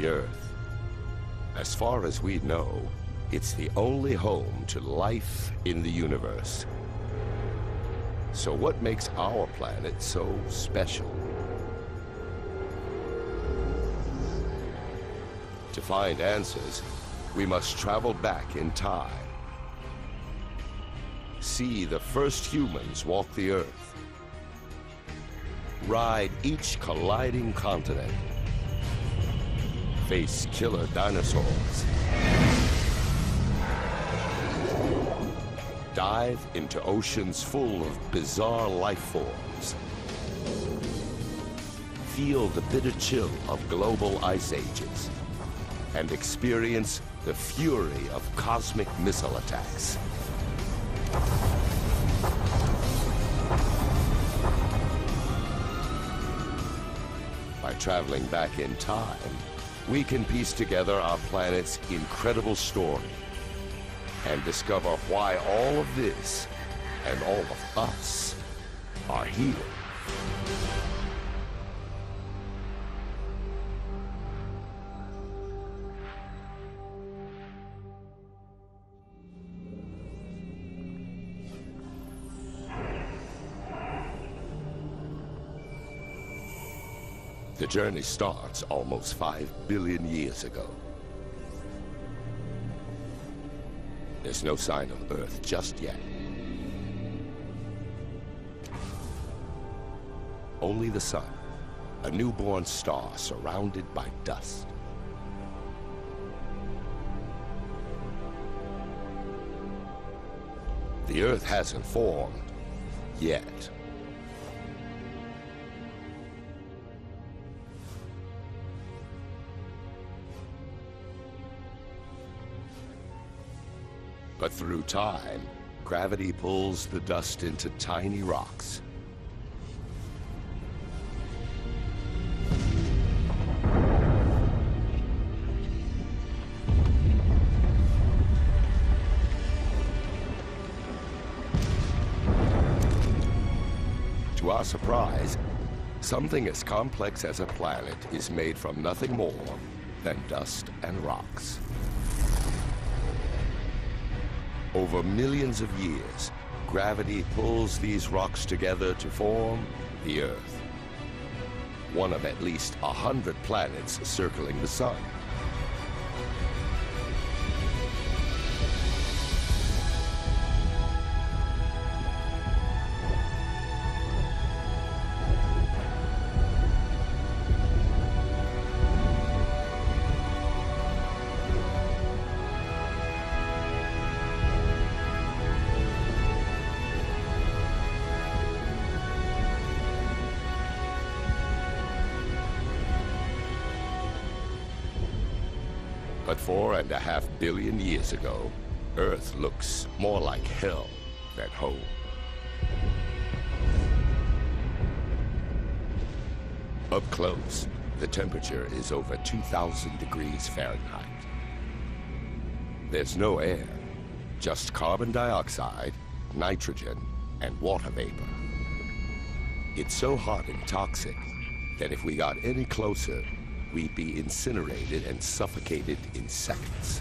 the Earth. As far as we know, it's the only home to life in the universe. So what makes our planet so special? To find answers, we must travel back in time. See the first humans walk the Earth. Ride each colliding continent. Face killer dinosaurs. Dive into oceans full of bizarre life forms. Feel the bitter chill of global ice ages. And experience the fury of cosmic missile attacks. By traveling back in time, we can piece together our planet's incredible story and discover why all of this and all of us are here. The journey starts almost 5 billion years ago. There's no sign of Earth just yet. Only the sun, a newborn star surrounded by dust. The Earth hasn't formed yet. But through time, gravity pulls the dust into tiny rocks. To our surprise, something as complex as a planet is made from nothing more than dust and rocks. Over millions of years, gravity pulls these rocks together to form the Earth, one of at least 100 planets circling the sun. But 4.5 billion years ago, Earth looks more like hell than home. Up close, the temperature is over 2,000 degrees Fahrenheit. There's no air, just carbon dioxide, nitrogen, and water vapor. It's so hot and toxic that if we got any closer, we'd be incinerated and suffocated in seconds.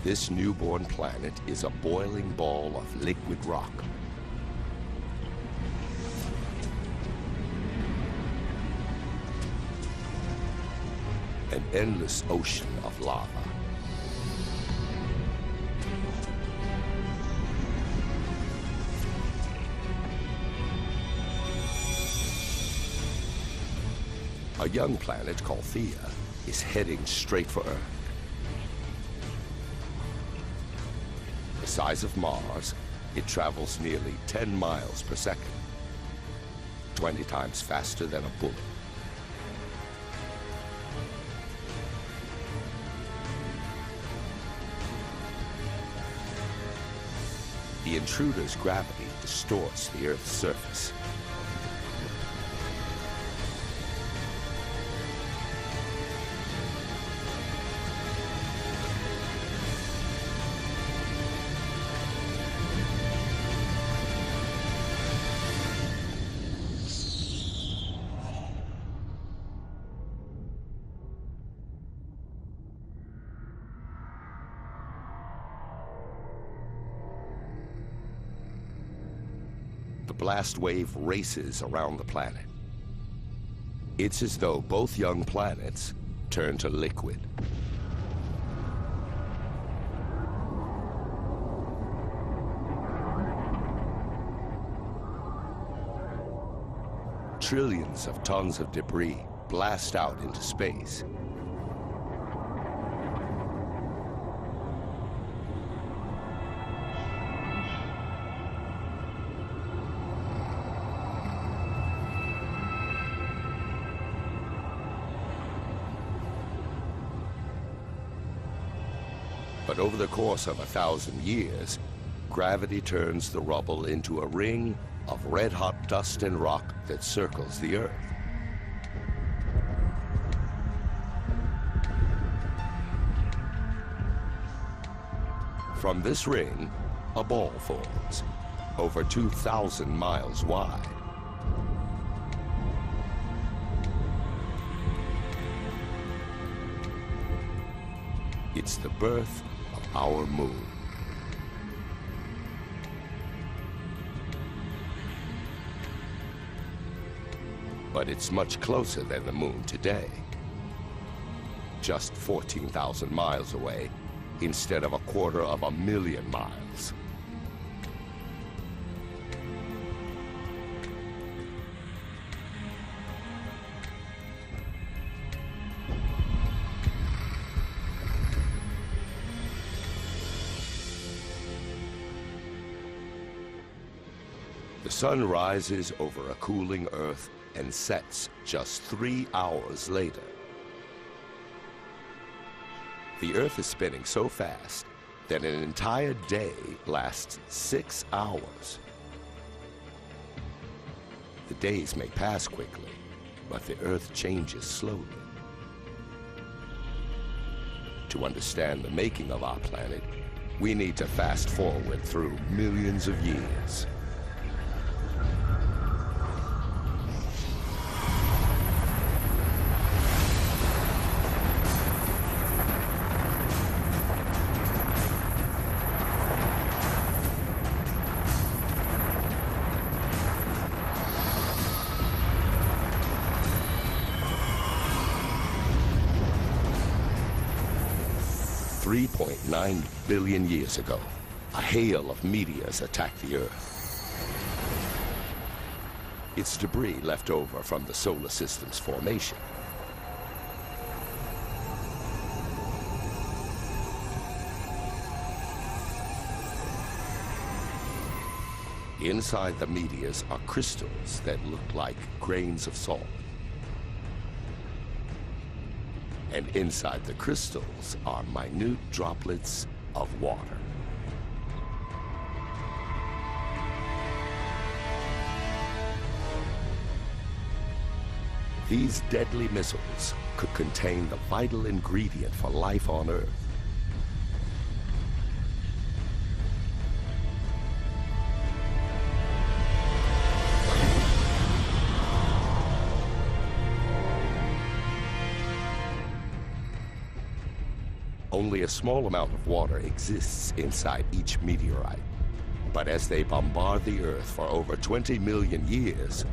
This newborn planet is a boiling ball of liquid rock. An endless ocean of lava. A young planet called Theia is heading straight for Earth. The size of Mars, it travels nearly 10 miles per second, 20 times faster than a bullet. The intruder's gravity distorts the Earth's surface. the blast wave races around the planet. It's as though both young planets turn to liquid. Trillions of tons of debris blast out into space. But over the course of 1,000 years, gravity turns the rubble into a ring of red-hot dust and rock that circles the Earth. From this ring, a ball forms, over 2,000 miles wide. It's the birth of our moon. But it's much closer than the moon today. Just 14,000 miles away, instead of 250,000 miles. The sun rises over a cooling Earth and sets just 3 hours later. The Earth is spinning so fast that an entire day lasts 6 hours. The days may pass quickly, but the Earth changes slowly. To understand the making of our planet, we need to fast forward through millions of years. $3.9 billion years ago, a hail of meteors attacked the Earth. It's debris left over from the solar system's formation. Inside the meteors are crystals that look like grains of salt. And inside the crystals are minute droplets of water. These deadly missiles could contain the vital ingredient for life on Earth. Only a small amount of water exists inside each meteorite. But as they bombard the Earth for over 20 million years,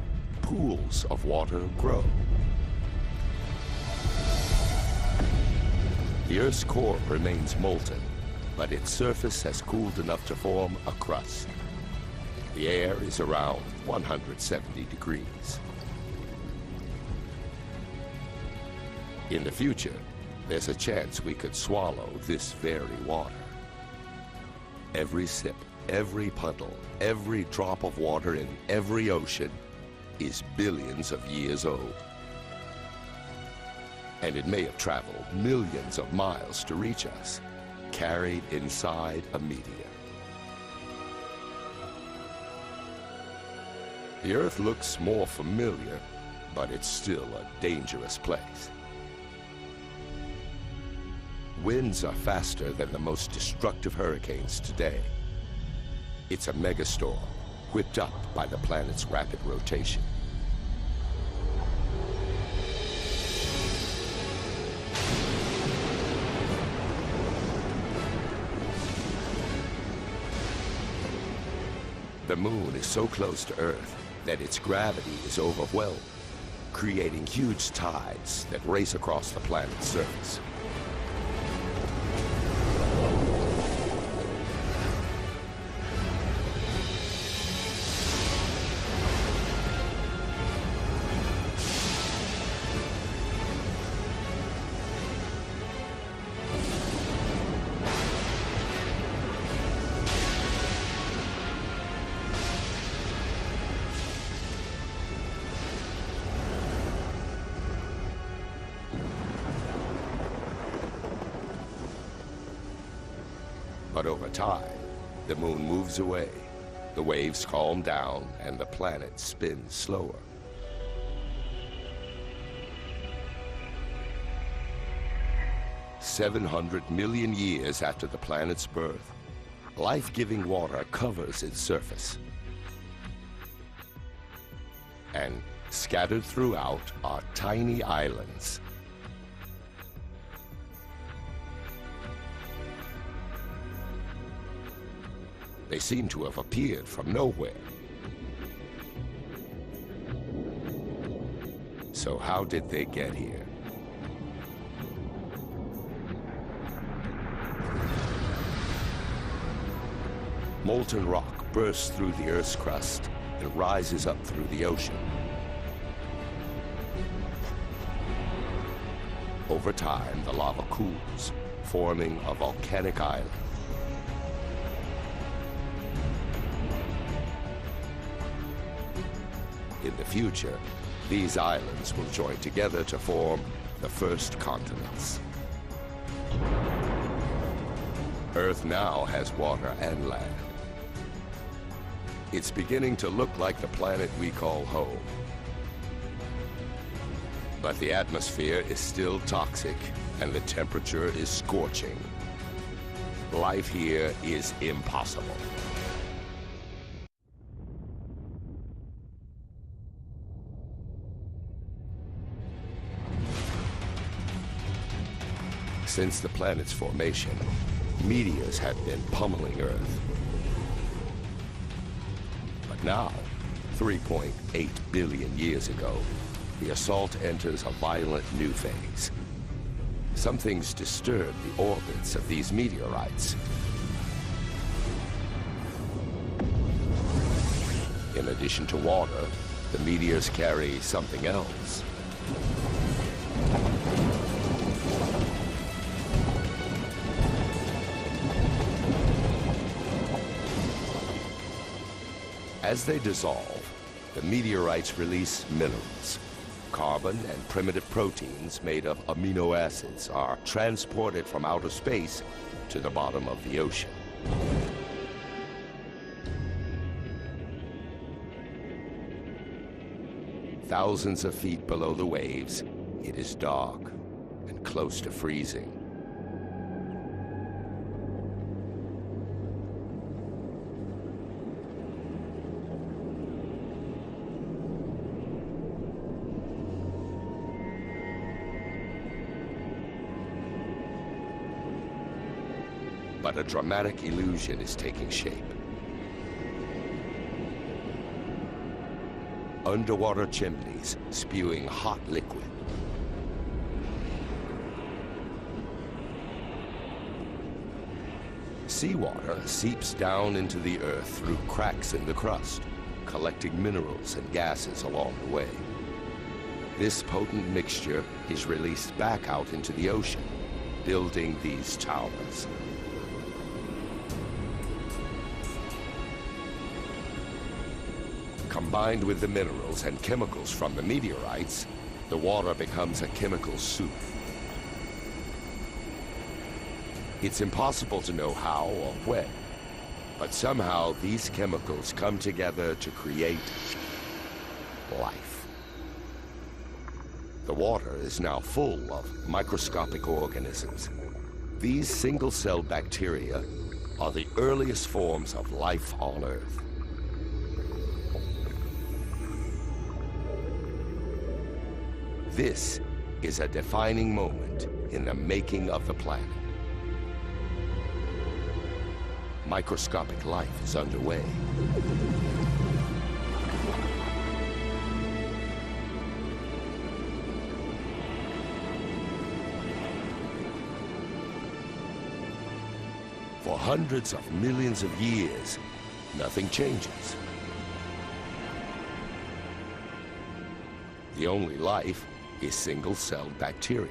pools of water grow. The Earth's core remains molten, but its surface has cooled enough to form a crust. The air is around 170 degrees. In the future, there's a chance we could swallow this very water. Every sip, every puddle, every drop of water in every ocean is billions of years old. And it may have traveled millions of miles to reach us, carried inside a meteor. The Earth looks more familiar, but it's still a dangerous place. Winds are faster than the most destructive hurricanes today. It's a megastorm, whipped up by the planet's rapid rotation. The moon is so close to Earth that its gravity is overwhelmed, creating huge tides that race across the planet's surface. But over time, the moon moves away, the waves calm down, and the planet spins slower. "700 million years after the planet's birth, life-giving water covers its surface. And scattered throughout are tiny islands. They seem to have appeared from nowhere. So how did they get here? Molten rock bursts through the Earth's crust and rises up through the ocean. Over time, the lava cools, forming a volcanic island. In the future, these islands will join together to form the first continents. Earth now has water and land. It's beginning to look like the planet we call home. But the atmosphere is still toxic, and the temperature is scorching. Life here is impossible. Since the planet's formation, meteors have been pummeling Earth. But now, 3.8 billion years ago, the assault enters a violent new phase. Some things disturb the orbits of these meteorites. In addition to water, the meteors carry something else. As they dissolve, the meteorites release minerals. Carbon and primitive proteins made of amino acids are transported from outer space to the bottom of the ocean. Thousands of feet below the waves, it is dark and close to freezing. But a dramatic illusion is taking shape. Underwater chimneys spewing hot liquid. Seawater seeps down into the earth through cracks in the crust, collecting minerals and gases along the way. This potent mixture is released back out into the ocean, building these towers. Combined with the minerals and chemicals from the meteorites, the water becomes a chemical soup. It's impossible to know how or when, but somehow these chemicals come together to create life. The water is now full of microscopic organisms. These single-cell bacteria are the earliest forms of life on Earth. This is a defining moment in the making of the planet. microscopic life is underway. For hundreds of millions of years, nothing changes. The only life is single-celled bacteria.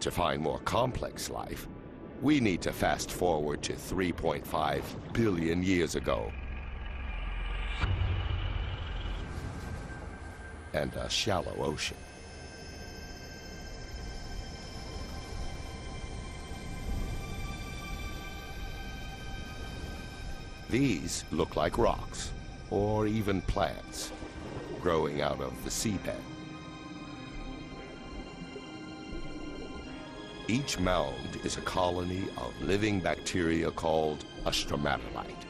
To find more complex life, we need to fast forward to 3.5 billion years ago. And a shallow ocean. These look like rocks, or even plants, growing out of the seabed. Each mound is a colony of living bacteria called a stromatolite.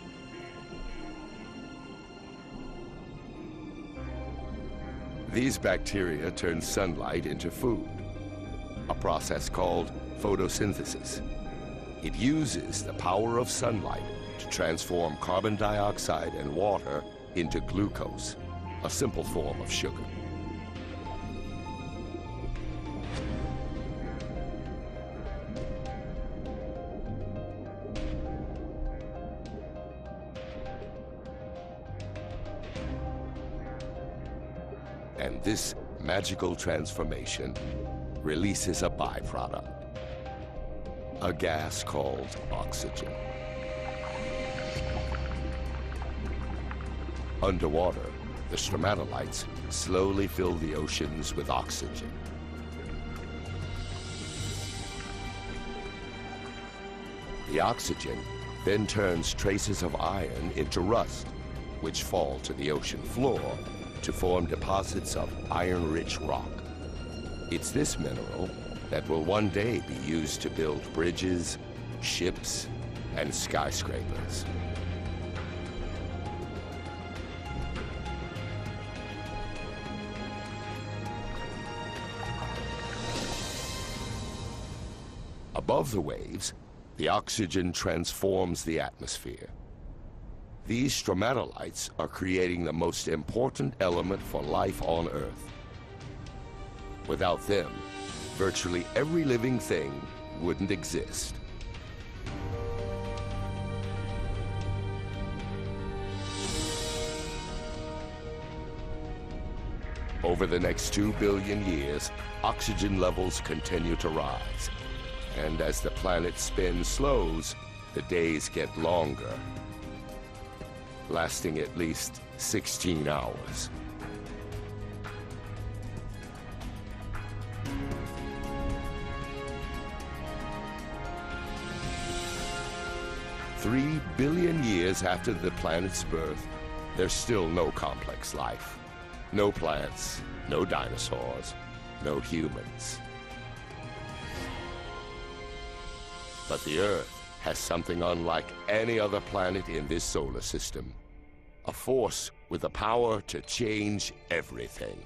These bacteria turn sunlight into food, a process called photosynthesis. It uses the power of sunlight to transform carbon dioxide and water into glucose, a simple form of sugar. And this magical transformation releases a byproduct, a gas called oxygen. Underwater, the stromatolites slowly fill the oceans with oxygen. The oxygen then turns traces of iron into rust, which fall to the ocean floor to form deposits of iron-rich rock. It's this mineral that will one day be used to build bridges, ships, and skyscrapers. Above the waves, the oxygen transforms the atmosphere. These stromatolites are creating the most important element for life on Earth. Without them, virtually every living thing wouldn't exist. Over the next 2 billion years, oxygen levels continue to rise. And as the planet's spin slows, the days get longer, lasting at least 16 hours. Three billion years after the planet's birth, there's still no complex life. No plants, no dinosaurs, no humans. But the Earth has something unlike any other planet in this solar system. A force with the power to change everything.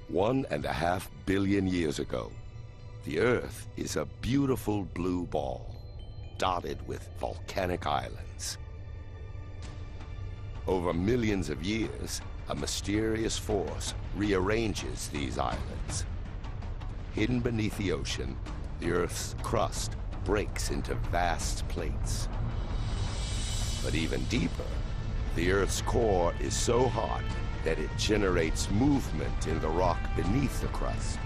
One and a half billion years ago, the Earth is a beautiful blue ball, dotted with volcanic islands. Over millions of years, a mysterious force rearranges these islands. Hidden beneath the ocean, the Earth's crust breaks into vast plates. But even deeper, the Earth's core is so hot that it generates movement in the rock beneath the crust.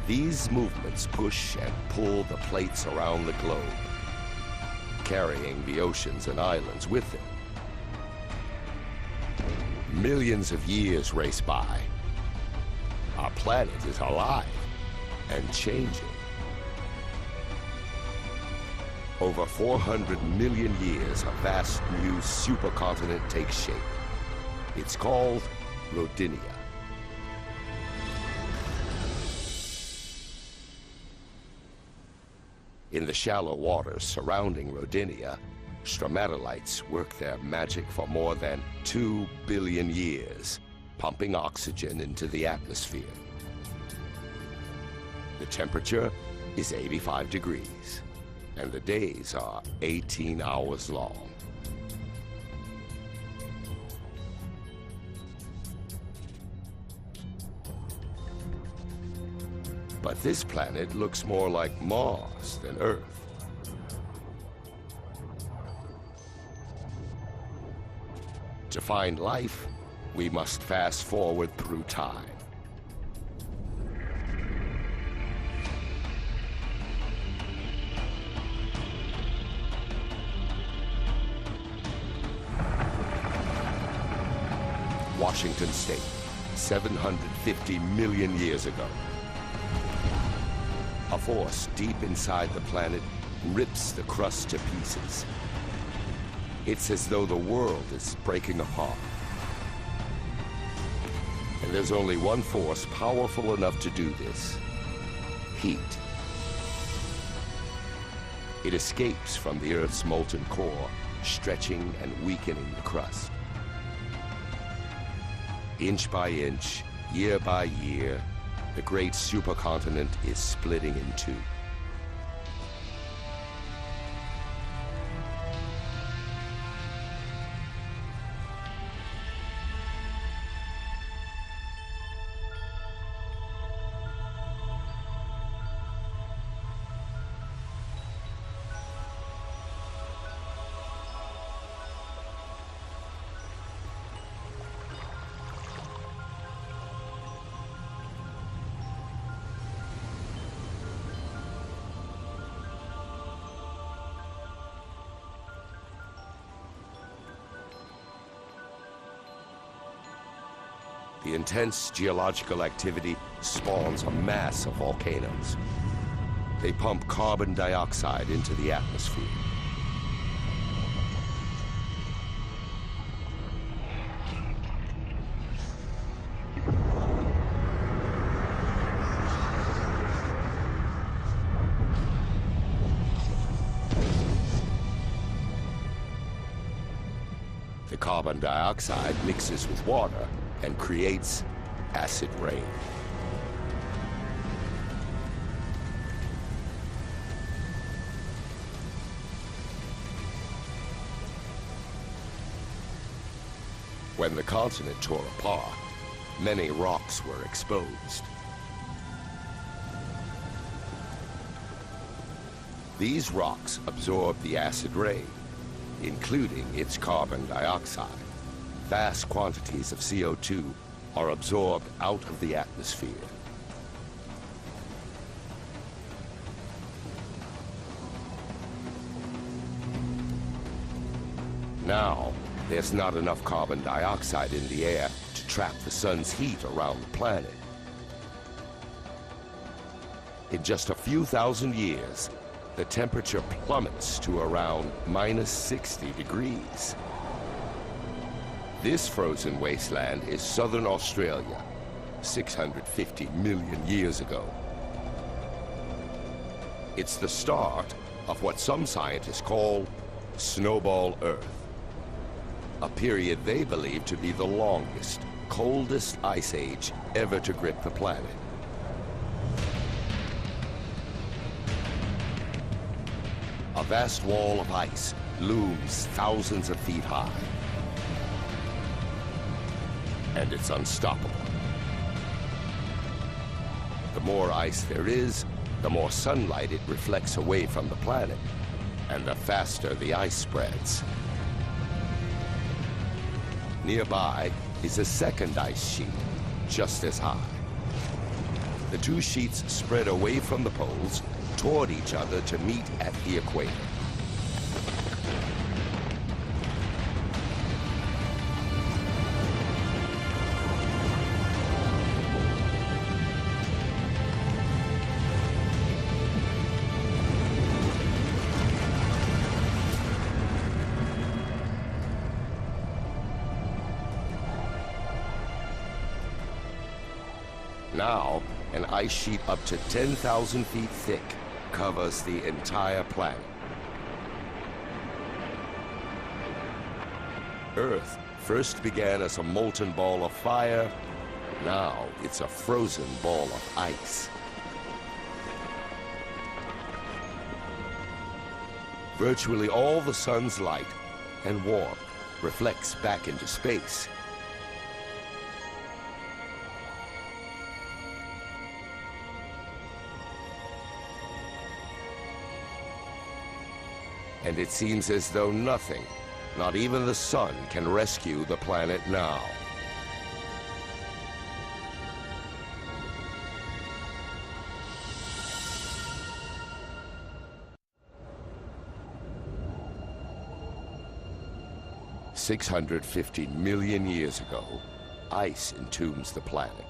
These movements push and pull the plates around the globe, carrying the oceans and islands with them. Millions of years race by. Our planet is alive and changing. Over 400 million years, a vast new supercontinent takes shape. It's called Rodinia. In the shallow waters surrounding Rodinia, stromatolites work their magic for more than 2 billion years, pumping oxygen into the atmosphere. The temperature is 85 degrees, and the days are 18 hours long. But this planet looks more like Mars than Earth. To find life, we must fast forward through time. Washington State, 750 million years ago. A force deep inside the planet rips the crust to pieces. It's as though the world is breaking apart. And there's only one force powerful enough to do this: heat. It escapes from the Earth's molten core, stretching and weakening the crust. Inch by inch, year by year, the great supercontinent is splitting in two. The intense geological activity spawns a mass of volcanoes. They pump carbon dioxide into the atmosphere. The carbon dioxide mixes with water and creates acid rain. When the continent tore apart, many rocks were exposed. These rocks absorb the acid rain, including its carbon dioxide. Vast quantities of CO2 are absorbed out of the atmosphere. Now, there's not enough carbon dioxide in the air to trap the sun's heat around the planet. In just a few thousand years, the temperature plummets to around -60 degrees. This frozen wasteland is southern Australia, 650 million years ago. It's the start of what some scientists call Snowball Earth, a period they believe to be the longest, coldest ice age ever to grip the planet. A vast wall of ice looms thousands of feet high. And it's unstoppable. The more ice there is, the more sunlight it reflects away from the planet, and the faster the ice spreads. Nearby is a second ice sheet, just as high. The two sheets spread away from the poles toward each other to meet at the equator. Now, an ice sheet up to 10,000 feet thick covers the entire planet. Earth first began as a molten ball of fire. Now it's a frozen ball of ice. Virtually all the sun's light and warmth reflects back into space. And it seems as though nothing, not even the sun, can rescue the planet now. $650 million years ago, ice entombs the planet.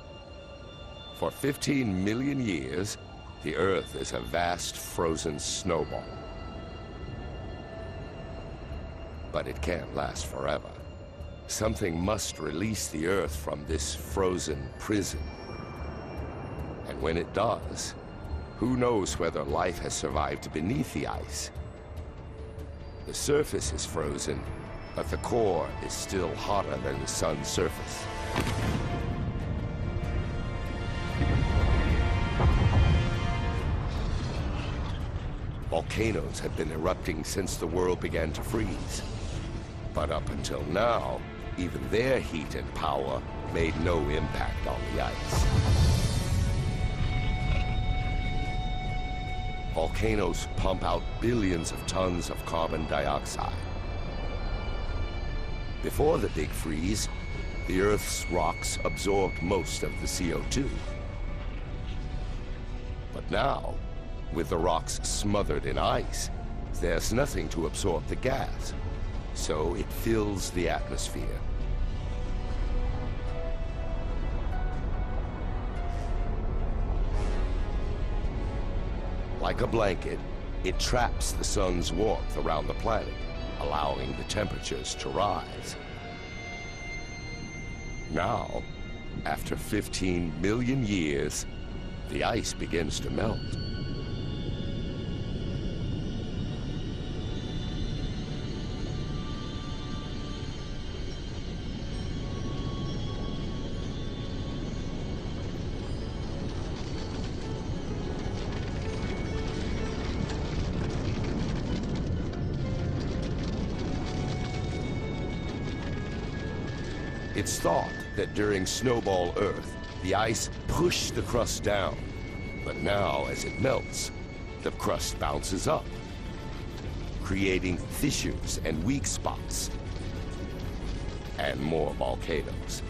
For 15 million years, the Earth is a vast frozen snowball. But it can't last forever. Something must release the Earth from this frozen prison. And when it does, who knows whether life has survived beneath the ice? The surface is frozen, but the core is still hotter than the sun's surface. Volcanoes have been erupting since the world began to freeze. But up until now, even their heat and power made no impact on the ice. Volcanoes pump out billions of tons of carbon dioxide. Before the Big Freeze, the Earth's rocks absorbed most of the CO2. But now, with the rocks smothered in ice, there's nothing to absorb the gas, so it fills the atmosphere. Like a blanket, it traps the sun's warmth around the planet, allowing the temperatures to rise. Now, after 15 million years, the ice begins to melt. It's thought that during Snowball Earth, the ice pushed the crust down. But now, as it melts, the crust bounces up, creating fissures and weak spots, and more volcanoes.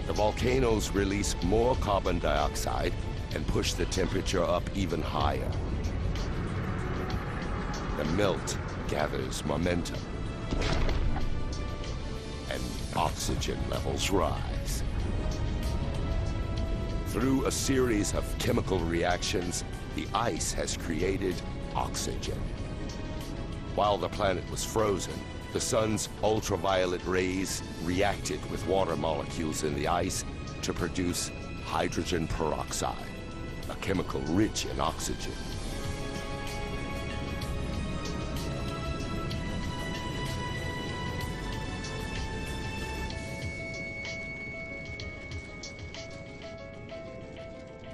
The volcanoes release more carbon dioxide and push the temperature up even higher. The melt gathers momentum, and oxygen levels rise. Through a series of chemical reactions, the ice has created oxygen. While the planet was frozen, the sun's ultraviolet rays reacted with water molecules in the ice to produce hydrogen peroxide, a chemical rich in oxygen.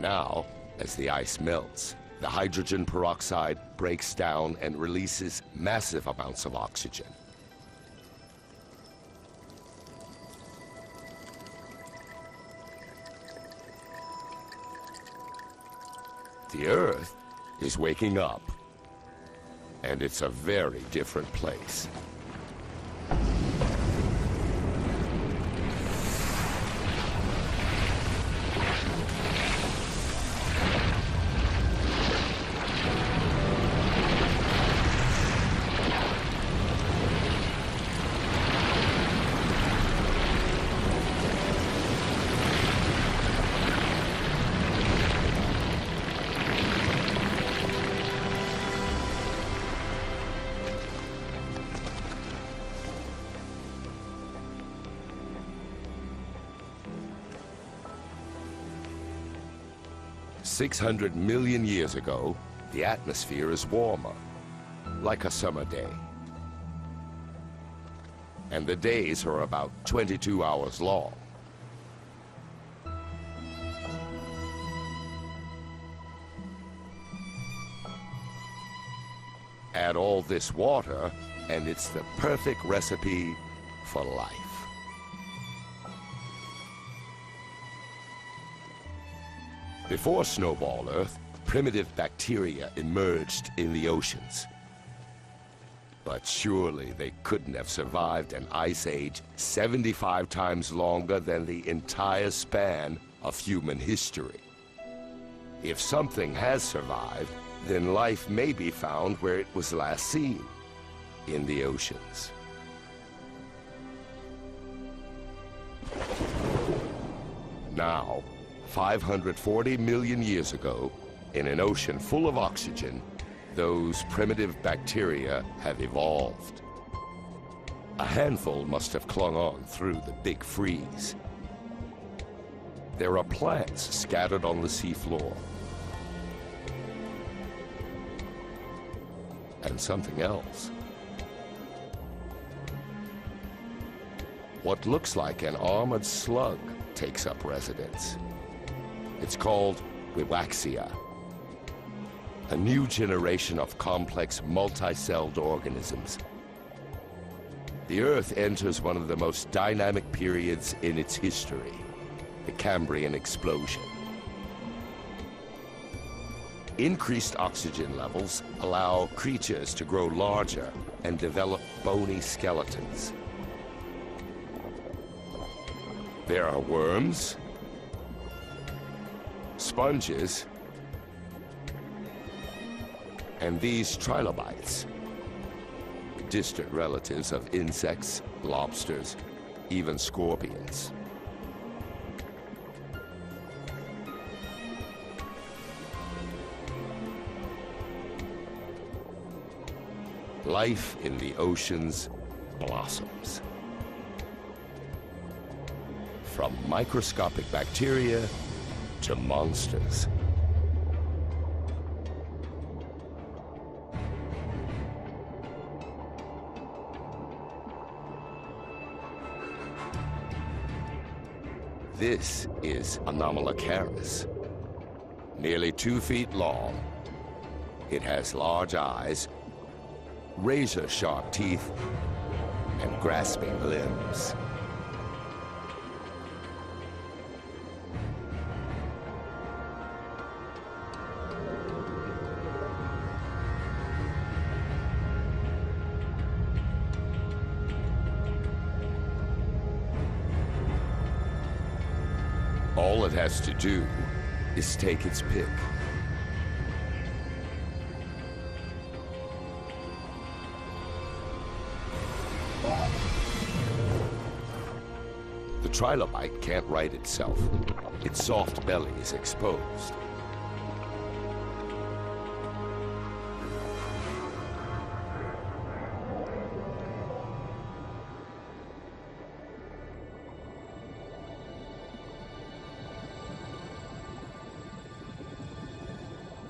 Now, as the ice melts, the hydrogen peroxide breaks down and releases massive amounts of oxygen. The Earth is waking up, and it's a very different place. 600 million years ago, the atmosphere is warmer, like a summer day. And the days are about 22 hours long. Add all this water, and it's the perfect recipe for life. Before Snowball Earth, primitive bacteria emerged in the oceans. But surely they couldn't have survived an ice age 75 times longer than the entire span of human history. If something has survived, then life may be found where it was last seen, in the oceans. Now, 540 million years ago, in an ocean full of oxygen, those primitive bacteria have evolved. A handful must have clung on through the big freeze. There are plants scattered on the seafloor. And something else. What looks like an armored slug takes up residence. It's called Wiwaxia, a new generation of complex multi-celled organisms. The Earth enters one of the most dynamic periods in its history, the Cambrian explosion. Increased oxygen levels allow creatures to grow larger and develop bony skeletons. There are worms, sponges, and these trilobites, distant relatives of insects, lobsters, even scorpions. Life in the oceans blossoms. From microscopic bacteria to monsters. This is Anomalocaris. Nearly 2 feet long. It has large eyes, razor-sharp teeth, and grasping limbs. All it has to do is take its pick. The trilobite can't right itself. Its soft belly is exposed.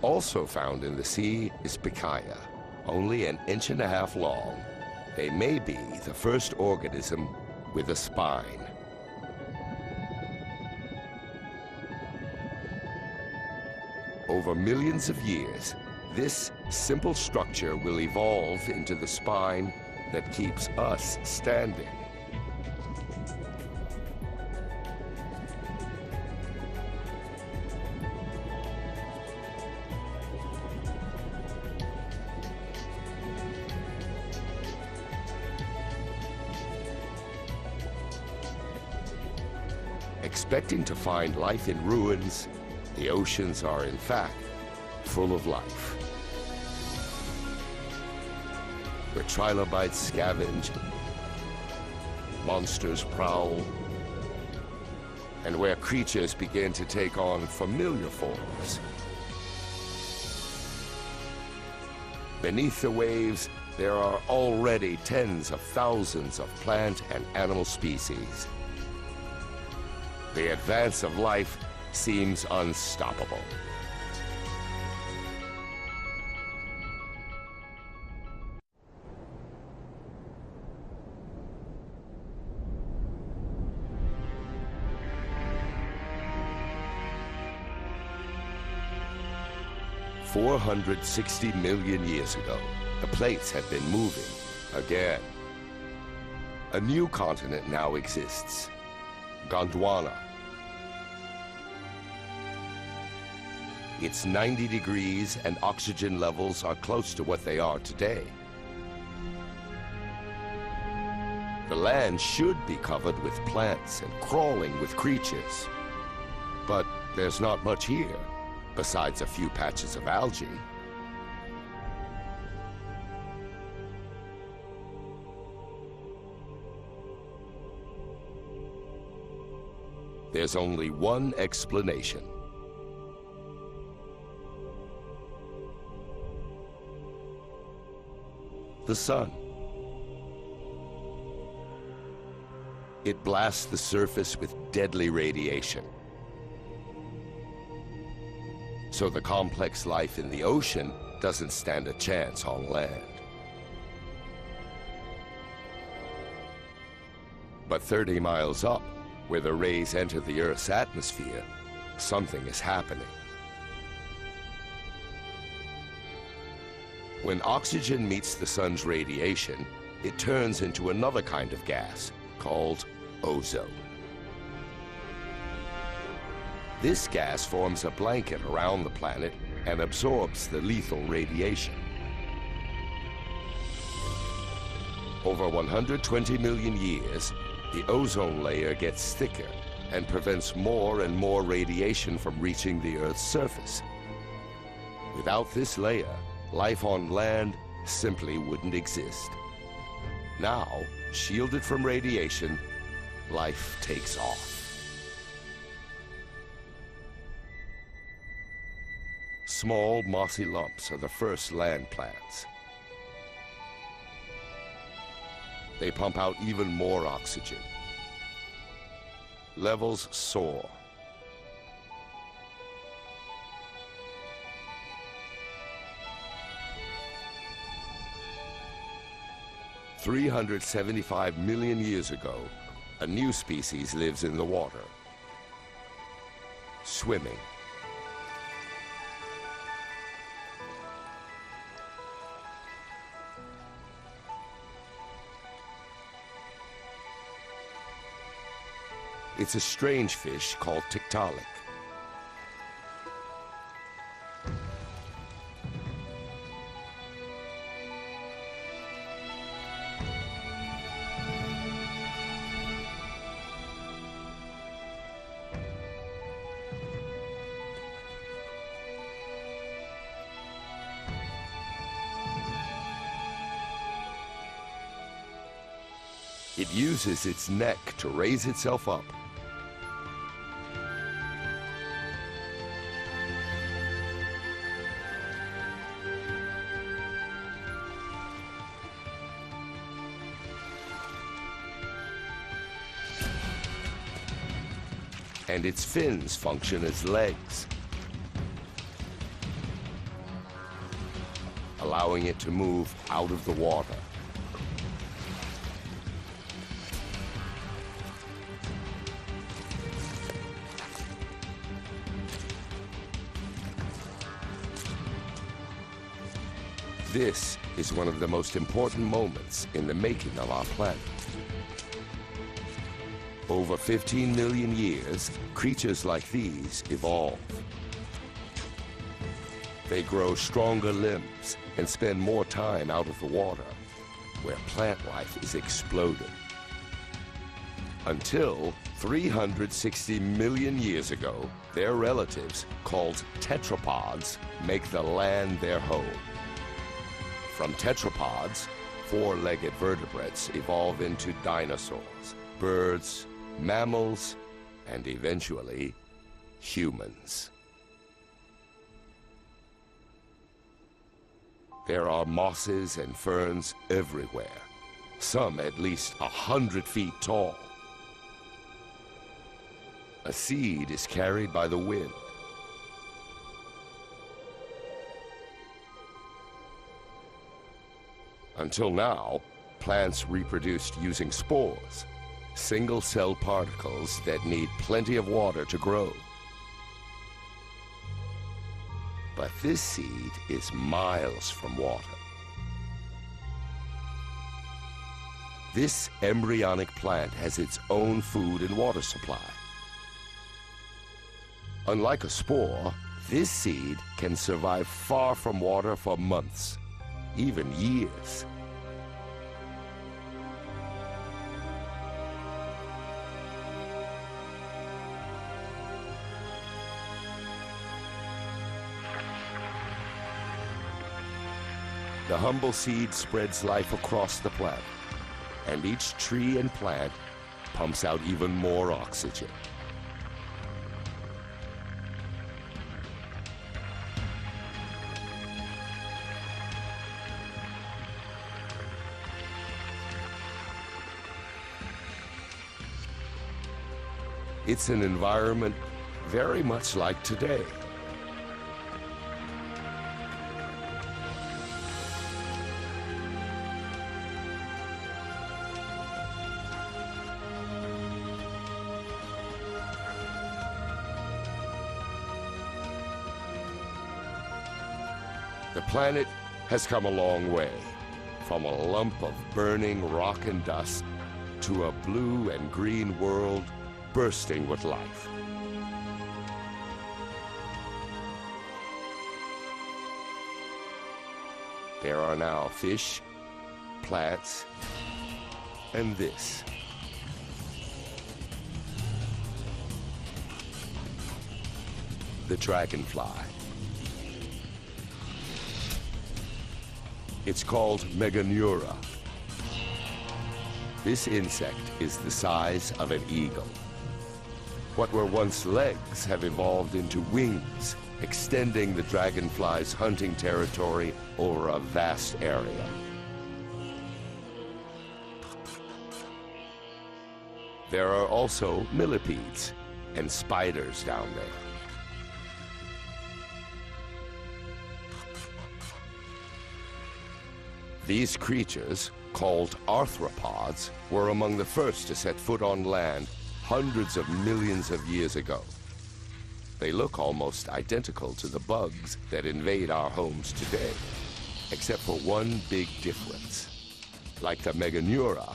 Also found in the sea is Pikaia, only 1.5 inches long. They may be the first organism with a spine. Over millions of years, this simple structure will evolve into the spine that keeps us standing. Expecting to find life in ruins, the oceans are in fact full of life. Where trilobites scavenge, monsters prowl, and where creatures begin to take on familiar forms. Beneath the waves, there are already tens of thousands of plant and animal species. The advance of life seems unstoppable. 460 million years ago, the plates had been moving again. A new continent now exists, Gondwana. It's 90 degrees and oxygen levels are close to what they are today. The land should be covered with plants and crawling with creatures. But there's not much here, besides a few patches of algae. There's only one explanation. The sun. It blasts the surface with deadly radiation. So the complex life in the ocean doesn't stand a chance on land. But 30 miles up, where the rays enter the Earth's atmosphere, something is happening. When oxygen meets the sun's radiation, it turns into another kind of gas called ozone. This gas forms a blanket around the planet and absorbs the lethal radiation. Over 120 million years, the ozone layer gets thicker and prevents more and more radiation from reaching the Earth's surface. Without this layer, life on land simply wouldn't exist. Now, shielded from radiation, life takes off. Small, mossy lumps are the first land plants. They pump out even more oxygen. Levels soar. $375 million years ago, a new species lives in the water. Swimming. It's a strange fish called tiktaalik. It uses its neck to raise itself up. And its fins function as legs, allowing it to move out of the water. This is one of the most important moments in the making of our planet. Over 15 million years, creatures like these evolve. They grow stronger limbs and spend more time out of the water, where plant life is exploding. Until 360 million years ago, their relatives, called tetrapods, make the land their home. From tetrapods, four-legged vertebrates evolve into dinosaurs, birds, mammals, and eventually, humans. There are mosses and ferns everywhere, some at least 100 feet tall. A seed is carried by the wind. Until now, plants reproduced using spores, single-cell particles that need plenty of water to grow. But this seed is miles from water. This embryonic plant has its own food and water supply. Unlike a spore, this seed can survive far from water for months, even years. The humble seed spreads life across the planet, and each tree and plant pumps out even more oxygen. It's an environment very much like today. The planet has come a long way, from a lump of burning rock and dust to a blue and green world bursting with life. There are now fish, plants, and this. The dragonfly. It's called Meganeura. This insect is the size of an eagle. What were once legs have evolved into wings, extending the dragonfly's hunting territory over a vast area. There are also millipedes and spiders down there. These creatures, called arthropods, were among the first to set foot on land hundreds of millions of years ago. They look almost identical to the bugs that invade our homes today, except for one big difference. Like the Meganeura,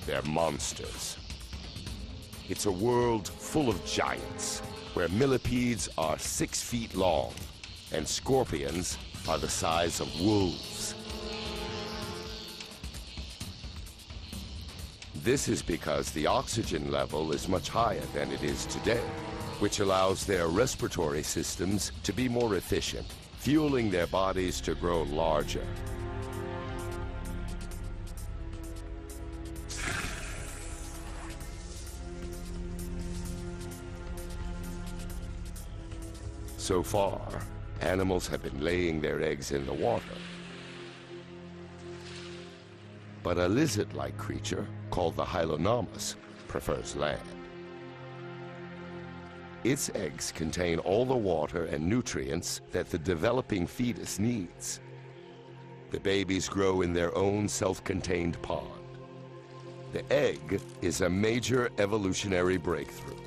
they're monsters. It's a world full of giants, where millipedes are 6 feet long, and scorpions are the size of wolves. This is because the oxygen level is much higher than it is today, which allows their respiratory systems to be more efficient, fueling their bodies to grow larger. So far, animals have been laying their eggs in the water. But a lizard-like creature, called the Hylonomus, prefers land. Its eggs contain all the water and nutrients that the developing fetus needs. The babies grow in their own self-contained pond. The egg is a major evolutionary breakthrough,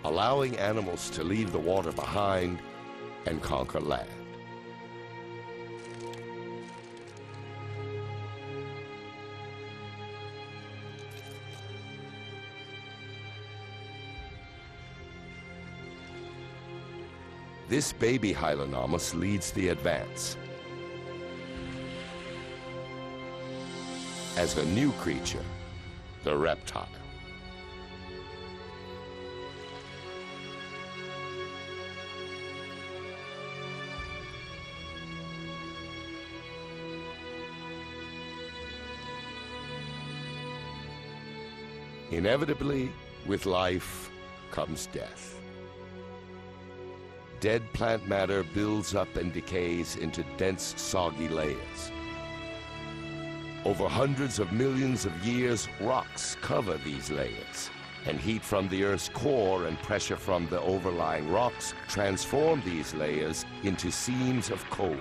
allowing animals to leave the water behind and conquer land. This baby Hylonomus leads the advance. As a new creature, the reptile. Inevitably, with life comes death. Dead plant matter builds up and decays into dense, soggy layers. Over hundreds of millions of years, rocks cover these layers, and heat from the Earth's core and pressure from the overlying rocks transform these layers into seams of coal.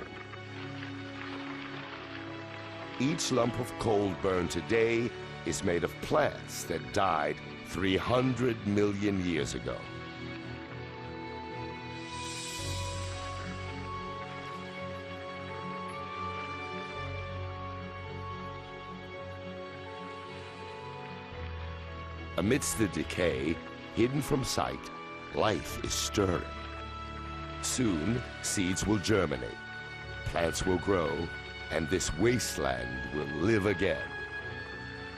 Each lump of coal burned today is made of plants that died 300 million years ago. Amidst the decay, hidden from sight, life is stirring. Soon, seeds will germinate, plants will grow, and this wasteland will live again.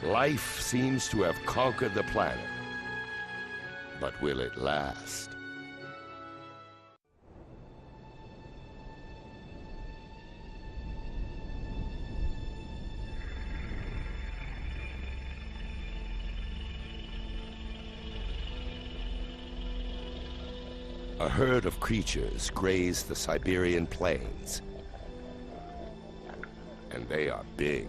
Life seems to have conquered the planet. But will it last? A herd of creatures graze the Siberian plains. And they are big.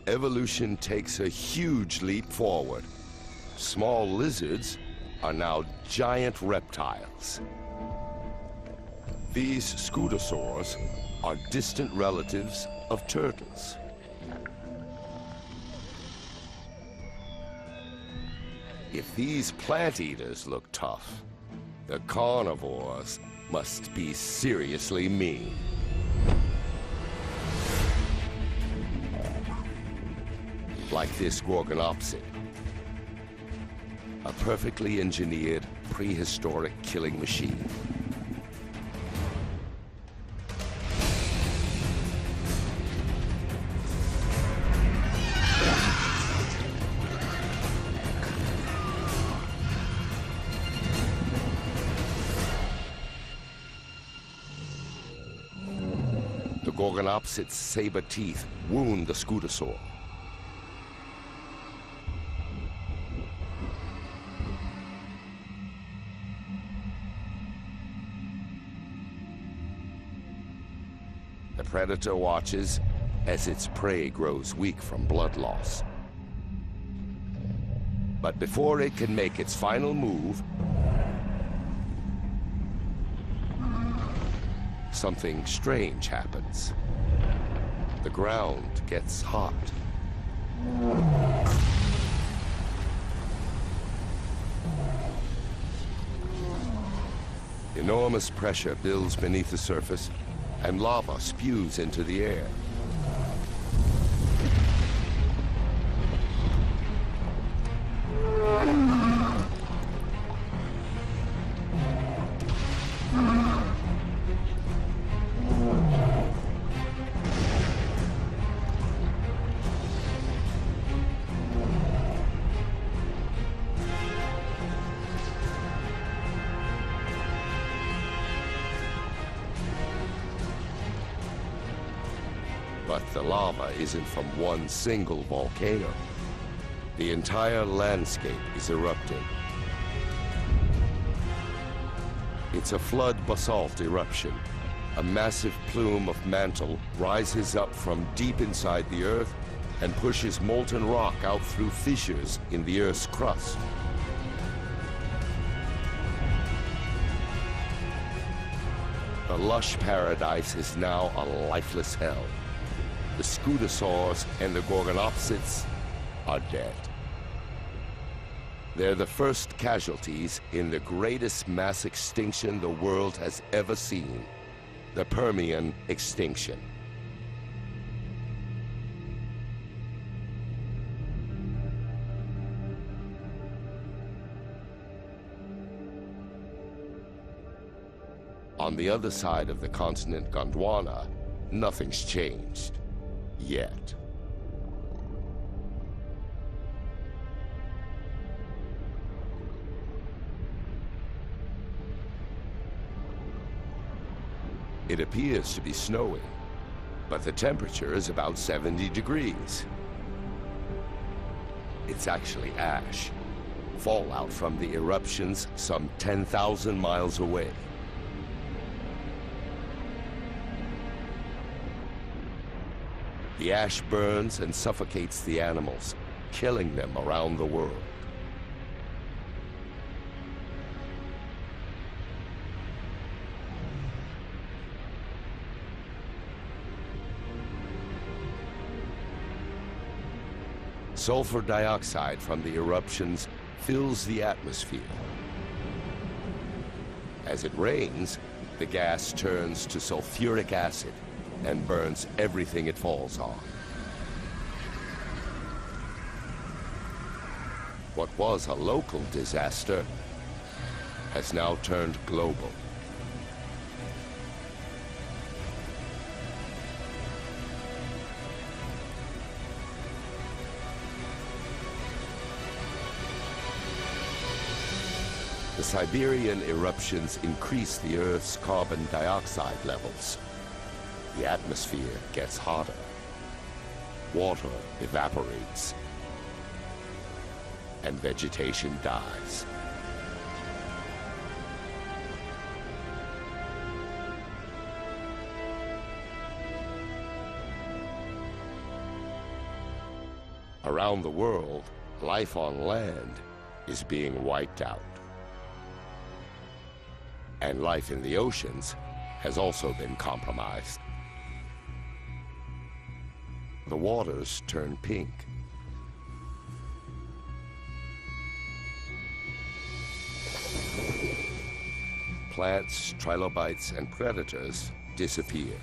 Evolution takes a huge leap forward. Small lizards are now giant reptiles. These scutosaurs are distant relatives of turtles. If these plant eaters look tough, the carnivores must be seriously mean. Like this Gorgonopsid, a perfectly engineered prehistoric killing machine. The Gorgonopsid's saber teeth wound the scutosaur. The predator watches as its prey grows weak from blood loss. But before it can make its final move, something strange happens. The ground gets hot. Enormous pressure builds beneath the surface, and lava spews into the air. But the lava isn't from one single volcano. The entire landscape is erupting. It's a flood basalt eruption. A massive plume of mantle rises up from deep inside the earth and pushes molten rock out through fissures in the Earth's crust. The lush paradise is now a lifeless hell. The scutosaurs and the Gorgonopsids are dead. They're the first casualties in the greatest mass extinction the world has ever seen, the Permian extinction. On the other side of the continent Gondwana, nothing's changed. Yet. It appears to be snowing, but the temperature is about 70 degrees. It's actually ash, fallout from the eruptions some 10,000 miles away. The ash burns and suffocates the animals, killing them around the world. Sulfur dioxide from the eruptions fills the atmosphere. As it rains, the gas turns to sulfuric acid and burns everything it falls on. What was a local disaster has now turned global. The Siberian eruptions increase the Earth's carbon dioxide levels. The atmosphere gets hotter. Water evaporates. And vegetation dies. Around the world, life on land is being wiped out. And life in the oceans has also been compromised. The waters turn pink. Plants, trilobites, and predators disappear.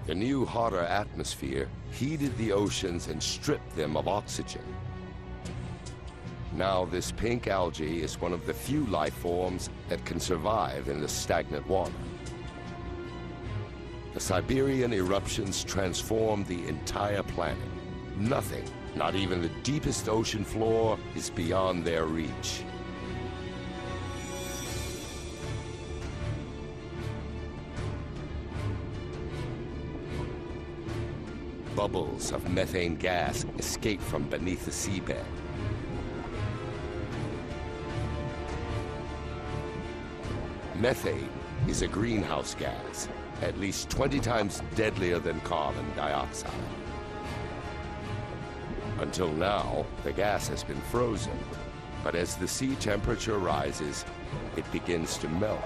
The new, hotter atmosphere heated the oceans and stripped them of oxygen. Now this pink algae is one of the few life forms that can survive in the stagnant water. The Siberian eruptions transformed the entire planet. Nothing, not even the deepest ocean floor, is beyond their reach. Bubbles of methane gas escape from beneath the seabed. Methane is a greenhouse gas, at least 20 times deadlier than carbon dioxide. Until now, the gas has been frozen, but as the sea temperature rises, it begins to melt.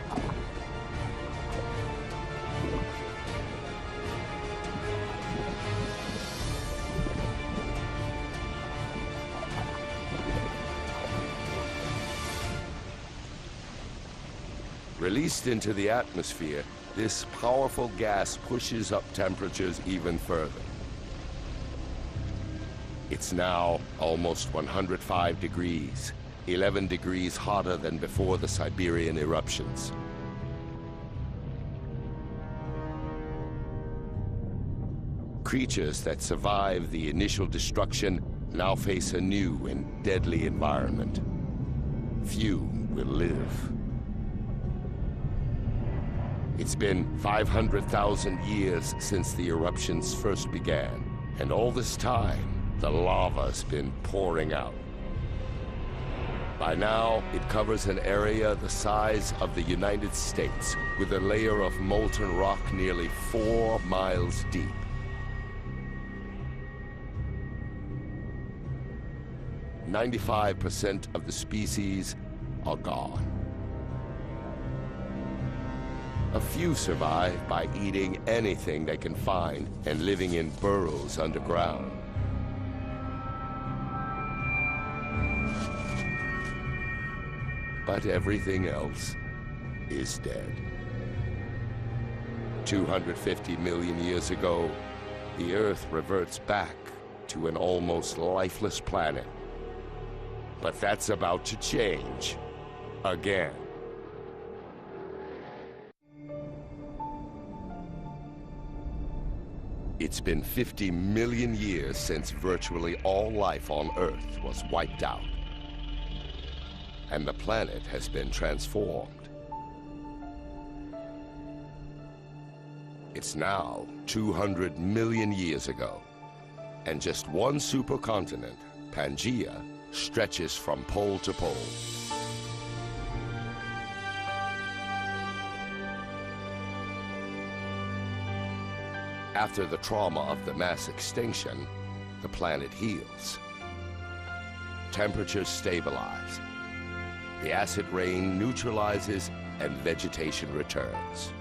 Released into the atmosphere, this powerful gas pushes up temperatures even further. It's now almost 105 degrees, 11 degrees hotter than before the Siberian eruptions. Creatures that survived the initial destruction now face a new and deadly environment. Few will live. It's been 500,000 years since the eruptions first began, and all this time, the lava's been pouring out. By now, it covers an area the size of the United States, with a layer of molten rock nearly 4 miles deep. "95% of the species are gone. A few survive by eating anything they can find and living in burrows underground. But everything else is dead. 250 million years ago, the Earth reverts back to an almost lifeless planet. But that's about to change again. It's been 50 million years since virtually all life on Earth was wiped out. And the planet has been transformed. It's now 200 million years ago, and just one supercontinent, Pangaea, stretches from pole to pole. After the trauma of the mass extinction, the planet heals. Temperatures stabilize. The acid rain neutralizes and vegetation returns.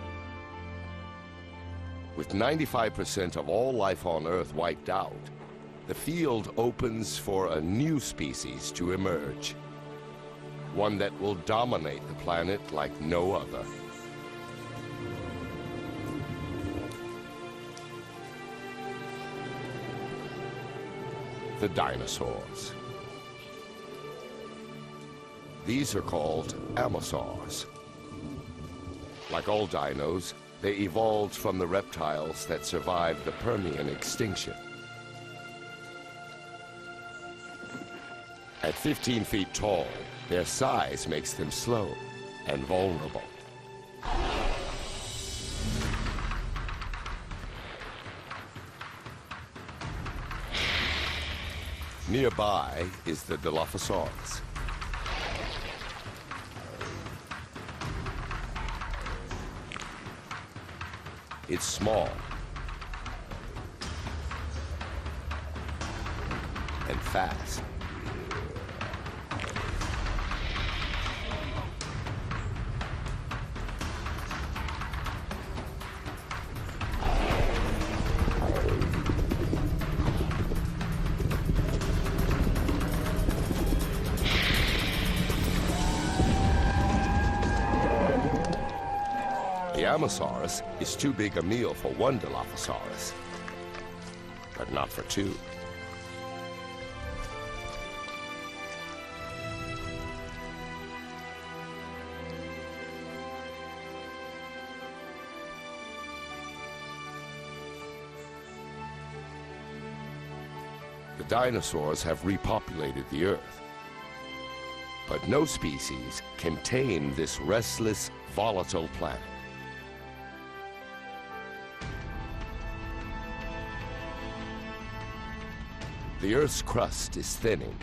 With 95% of all life on Earth wiped out, the field opens for a new species to emerge. One that will dominate the planet like no other. The dinosaurs. These are called dinosaurs. Like all dinos, they evolved from the reptiles that survived the Permian extinction. At 15 feet tall, their size makes them slow and vulnerable. Nearby is the Dilophosaurus. It's small and fast. The Ammosaurus is too big a meal for one Dilophosaurus, but not for two. The dinosaurs have repopulated the Earth, but no species can tame this restless, volatile planet. The Earth's crust is thinning.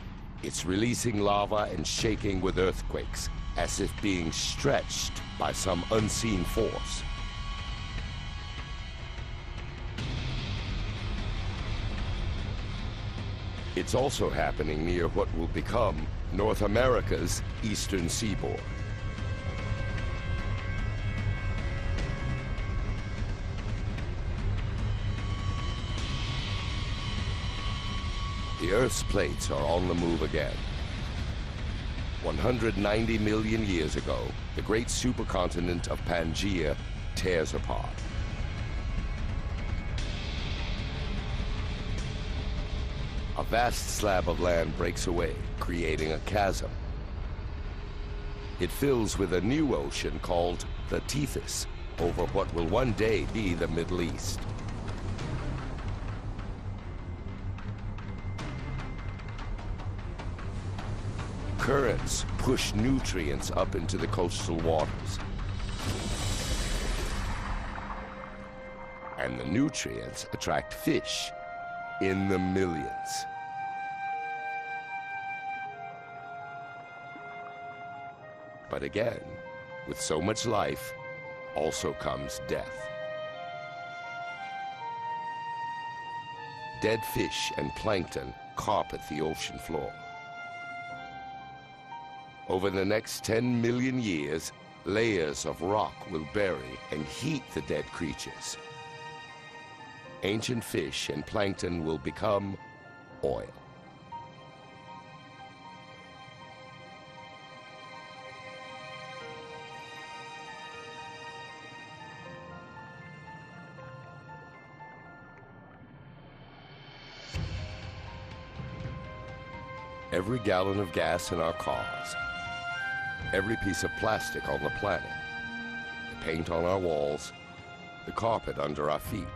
It's releasing lava and shaking with earthquakes, as if being stretched by some unseen force. It's also happening near what will become North America's eastern seaboard. The Earth's plates are on the move again. 190 million years ago, the great supercontinent of Pangaea tears apart. A vast slab of land breaks away, creating a chasm. It fills with a new ocean called the Tethys, over what will one day be the Middle East. Currents push nutrients up into the coastal waters. And the nutrients attract fish in the millions. But again, with so much life, also comes death. Dead fish and plankton carpet the ocean floor. Over the next 10 million years, layers of rock will bury and heat the dead creatures. Ancient fish and plankton will become oil. Every gallon of gas in our cars, every piece of plastic on the planet, the paint on our walls, the carpet under our feet,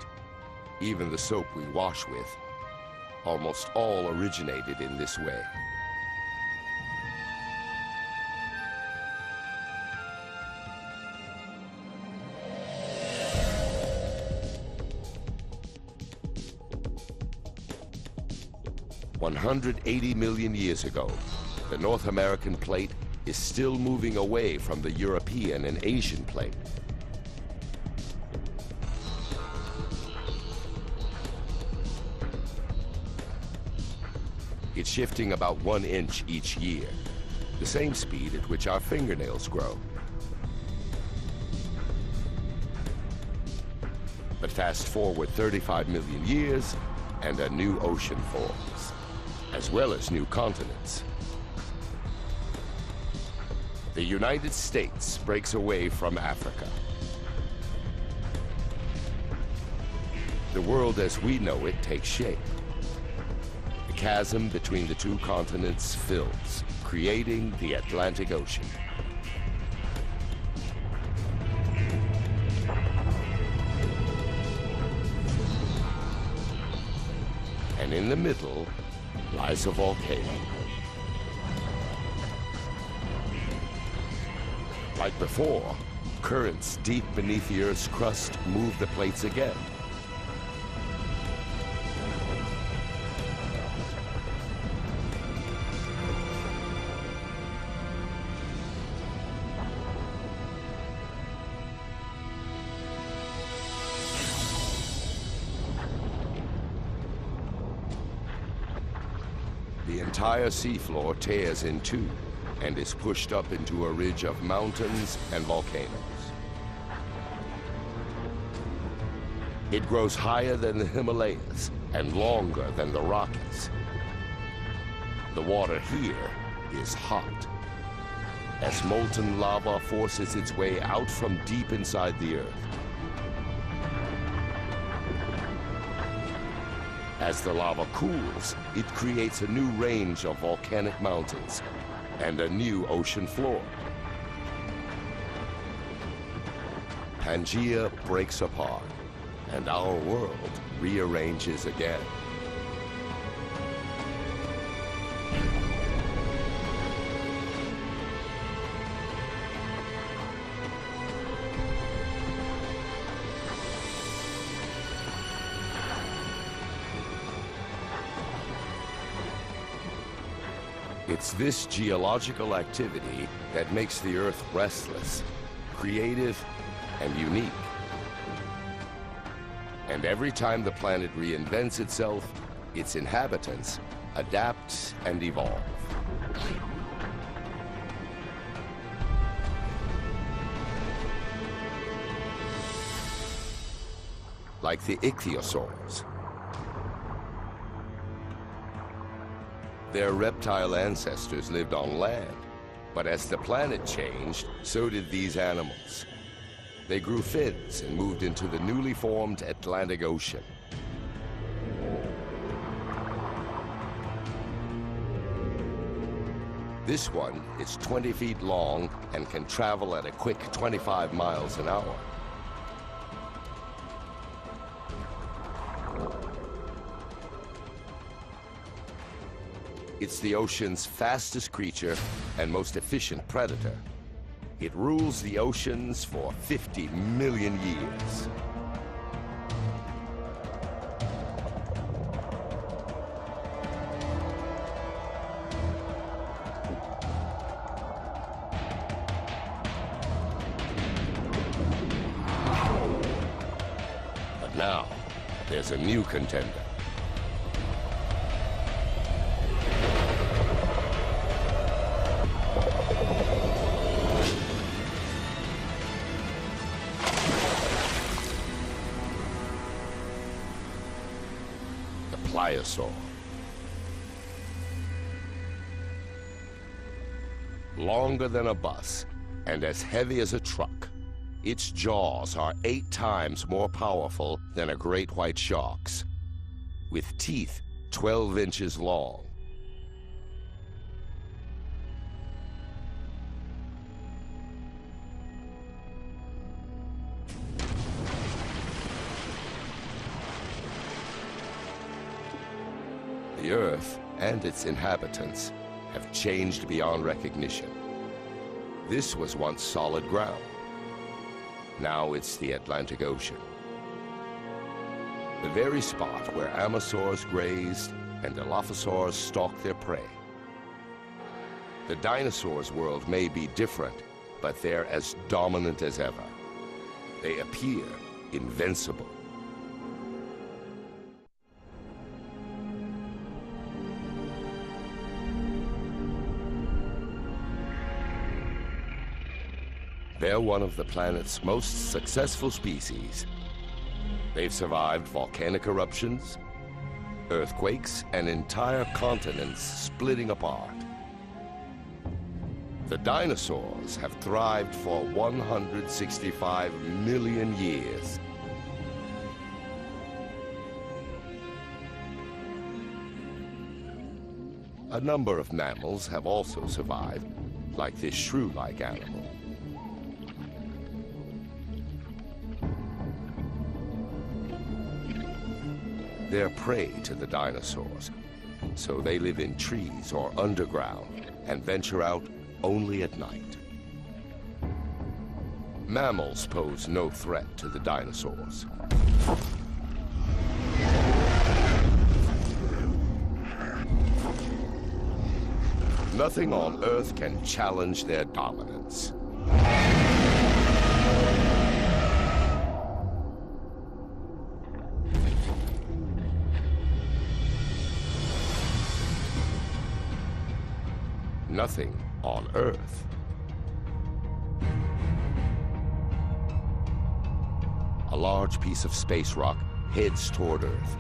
even the soap we wash with, almost all originated in this way. "180 million years ago, the North American plate is still moving away from the European and Asian plate. It's shifting about 1 inch each year, the same speed at which our fingernails grow. But fast forward 35 million years, and a new ocean forms, as well as new continents. The United States breaks away from Africa. The world as we know it takes shape. The chasm between the two continents fills, creating the Atlantic Ocean. And in the middle lies a volcano. Like before, currents deep beneath the Earth's crust move the plates again. The entire seafloor tears in two and is pushed up into a ridge of mountains and volcanoes. It grows higher than the Himalayas and longer than the Rockies. The water here is hot, as molten lava forces its way out from deep inside the Earth. As the lava cools, it creates a new range of volcanic mountains and a new ocean floor. Pangaea breaks apart, and our world rearranges again. It's this geological activity that makes the Earth restless, creative, and unique. And every time the planet reinvents itself, its inhabitants adapt and evolve. Like the ichthyosaurs. Their reptile ancestors lived on land, but as the planet changed, so did these animals. They grew fins and moved into the newly formed Atlantic Ocean. This one is 20 feet long and can travel at a quick 25 miles an hour. It's the ocean's fastest creature and most efficient predator. It rules the oceans for 50 million years. But now, there's a new contender. Pliosaur. Longer than a bus and as heavy as a truck, its jaws are 8 times more powerful than a great white shark's, with teeth 12 inches long. The Earth and its inhabitants have changed beyond recognition. This was once solid ground. Now it's the Atlantic Ocean. The very spot where Amazons grazed and Dilophosaurs stalked their prey. The dinosaurs' world may be different, but they're as dominant as ever. They appear invincible. They're one of the planet's most successful species. They've survived volcanic eruptions, Earthquakes and entire continents splitting apart. The dinosaurs have thrived for 165 million years. A number of mammals have also survived, like this shrew-like animal. They're prey to the dinosaurs, so they live in trees or underground and venture out only at night. Mammals pose no threat to the dinosaurs. Nothing on Earth can challenge their dominance. Nothing on Earth. A large piece of space rock heads toward Earth.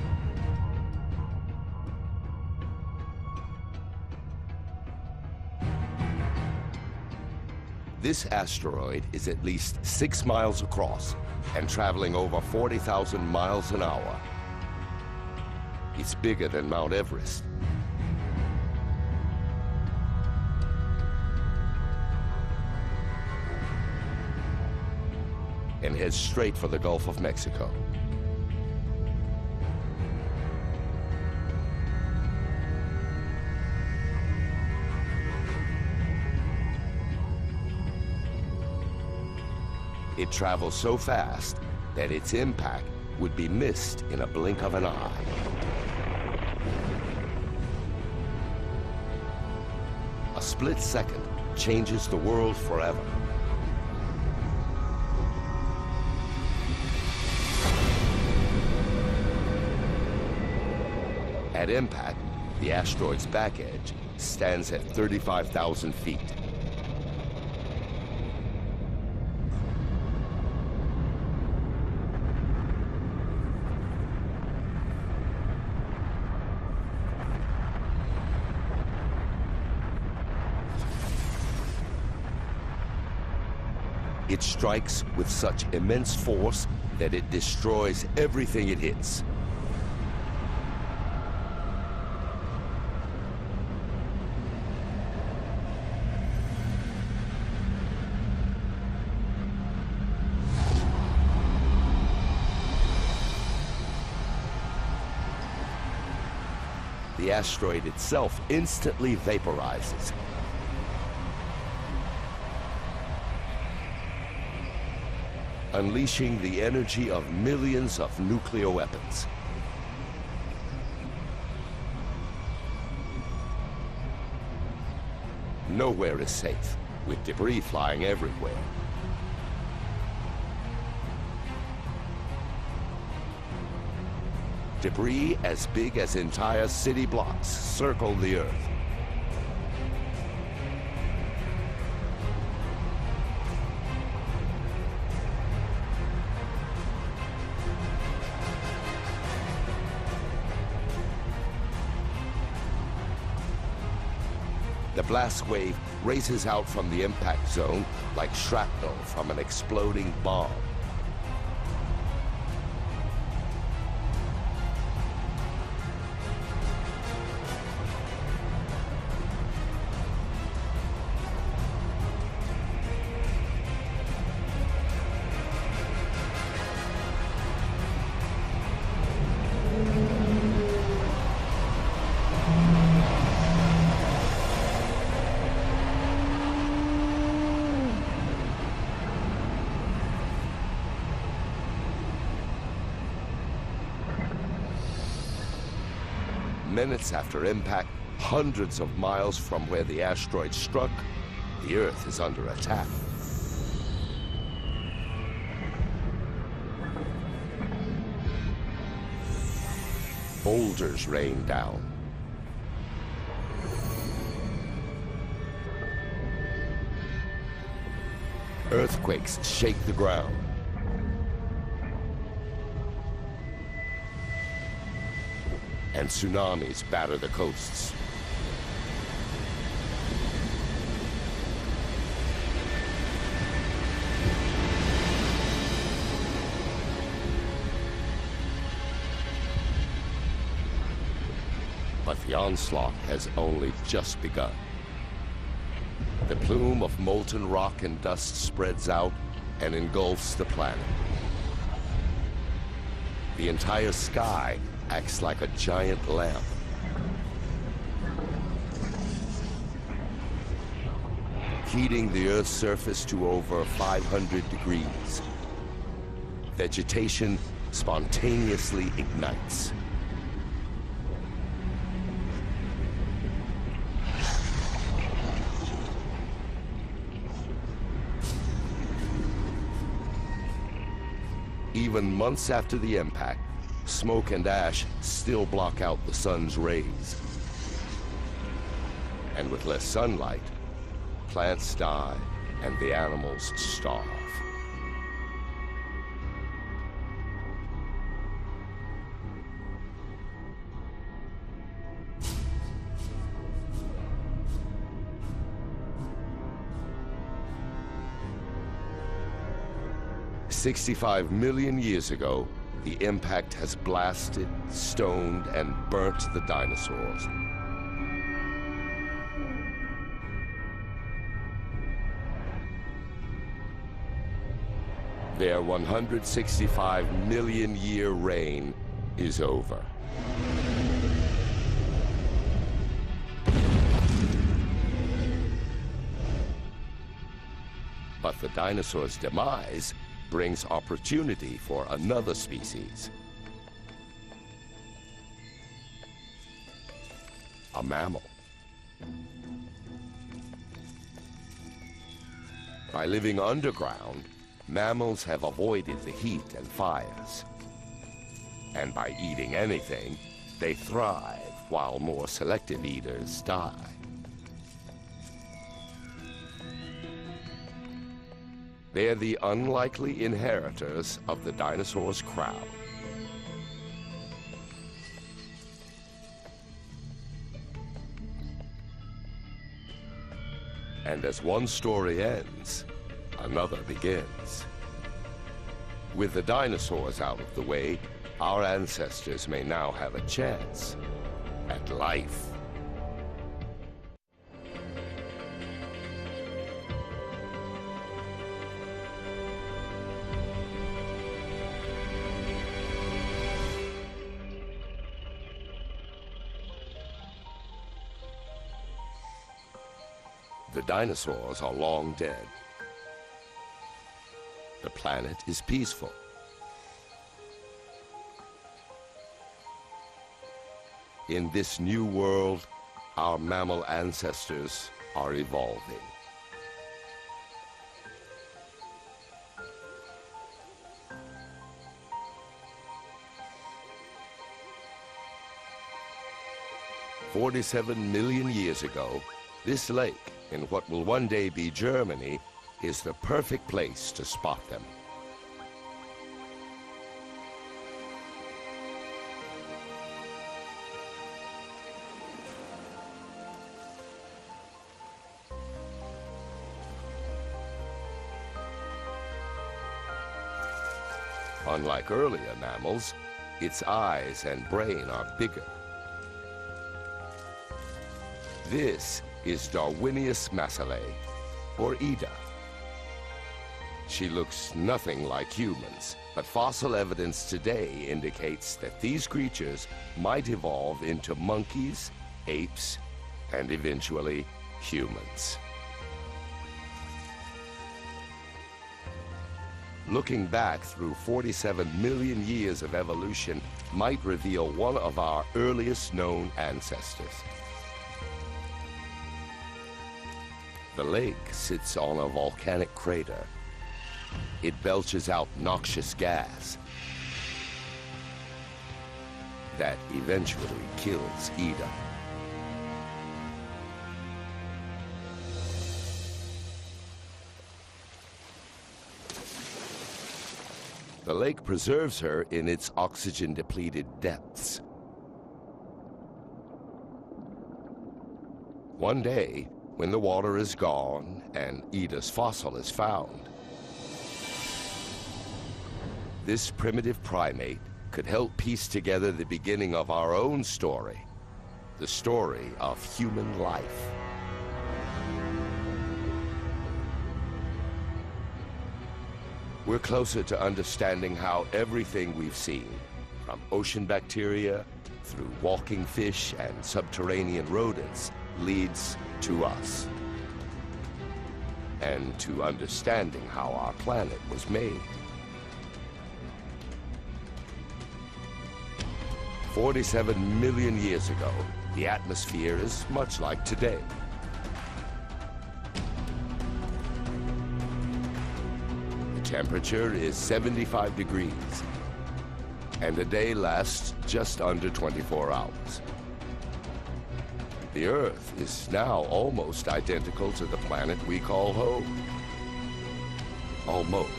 This asteroid is at least 6 miles across and traveling over 40,000 miles an hour. It's bigger than Mount Everest. And heads straight for the Gulf of Mexico. It travels so fast that its impact would be missed in a blink of an eye. A split second changes the world forever. At impact, the asteroid's back edge stands at 35,000 feet. It strikes with such immense force that it destroys everything it hits. The asteroid itself instantly vaporizes. Unleashing the energy of millions of nuclear weapons. Nowhere is safe, with debris flying everywhere. Debris as big as entire city blocks circle the Earth. The blast wave races out from the impact zone like shrapnel from an exploding bomb. Minutes after impact, hundreds of miles from where the asteroid struck, the Earth is under attack. Boulders rain down. Earthquakes shake the ground. and tsunamis batter the coasts. But the onslaught has only just begun. The plume of molten rock and dust spreads out and engulfs the planet. The entire sky acts like a giant lamp. Heating the Earth's surface to over 500 degrees. Vegetation spontaneously ignites. Even months after the impact, smoke and ash still block out the sun's rays. And with less sunlight, plants die and the animals starve. "65 million years ago, the impact has blasted, stoned, and burnt the dinosaurs. Their 165 million year reign is over. But the dinosaurs' demise brings opportunity for another species. A mammal. By living underground, mammals have avoided the heat and fires. And by eating anything, they thrive while more selective eaters die. They're the unlikely inheritors of the dinosaurs' crown. And as one story ends, another begins. With the dinosaurs out of the way, our ancestors may now have a chance at life. The dinosaurs are long dead. The planet is peaceful. In this new world, our mammal ancestors are evolving. "47 million years ago, this lake, in what will one day be Germany, is the perfect place to spot them." Unlike earlier mammals, its eyes and brain are bigger. This is Darwinius massilae, or Ida. She looks nothing like humans, but fossil evidence today indicates that these creatures might evolve into monkeys, apes, and eventually humans. Looking back through 47 million years of evolution might reveal one of our earliest known ancestors. The lake sits on a volcanic crater. It belches out noxious gas that eventually kills Ida. The lake preserves her in its oxygen-depleted depths. One day, when the water is gone and Ida's fossil is found, this primitive primate could help piece together the beginning of our own story, the story of human life. We're closer to understanding how everything we've seen, from ocean bacteria through walking fish and subterranean rodents, leads to us. And to understanding how our planet was made. 47 million years ago, the atmosphere is much like today. The temperature is 75 degrees, and the day lasts just under 24 hours. The Earth is now almost identical to the planet we call home. Almost.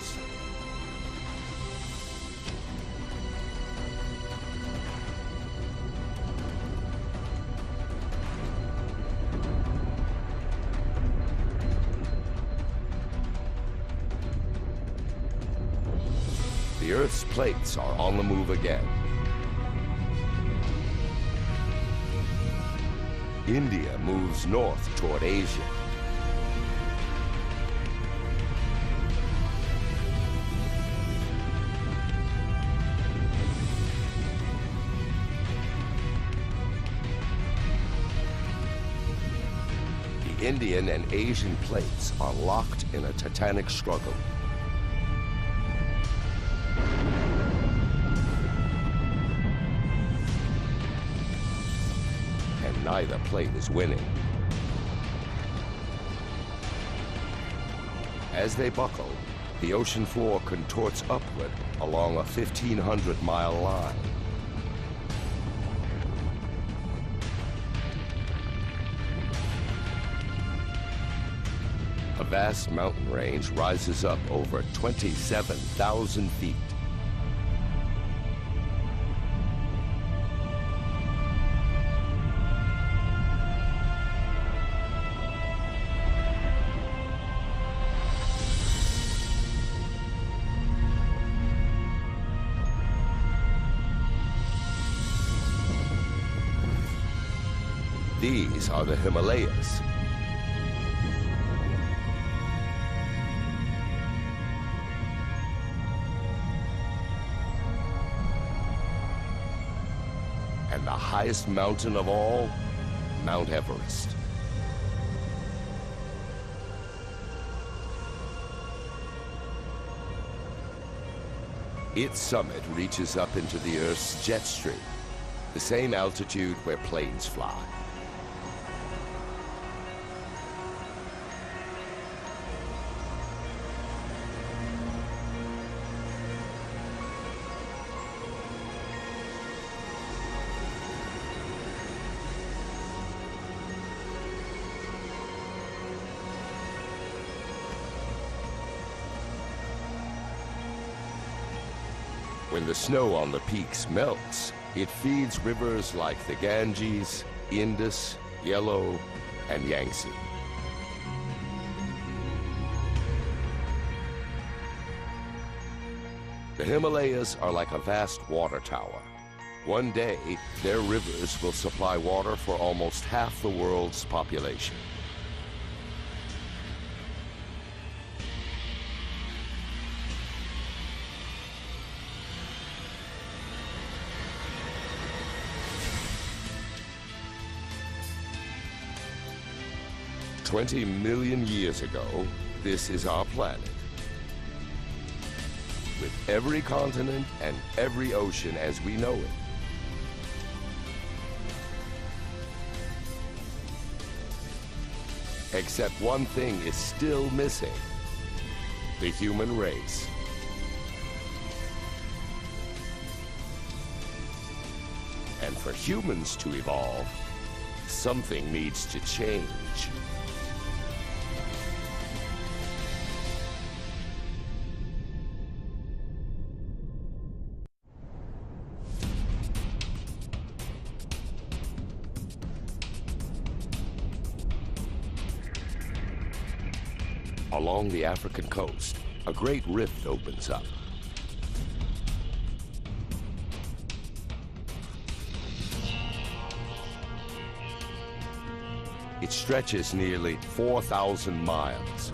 The Earth's plates are on the move again. India moves north toward Asia. The Indian and Asian plates are locked in a titanic struggle. Neither plate is winning. As they buckle, the ocean floor contorts upward along a 1,500-mile line. A vast mountain range rises up over 27,000 feet. These are the Himalayas. And the highest mountain of all, Mount Everest. Its summit reaches up into the Earth's jet stream, the same altitude where planes fly. When the snow on the peaks melts, it feeds rivers like the Ganges, Indus, Yellow, and Yangtze. The Himalayas are like a vast water tower. One day, their rivers will supply water for almost half the world's population. "20 million years ago, this is our planet. With every continent and every ocean as we know it. Except one thing is still missing: the human race. And for humans to evolve, something needs to change. Along the African coast, a great rift opens up. It stretches nearly 4,000 miles.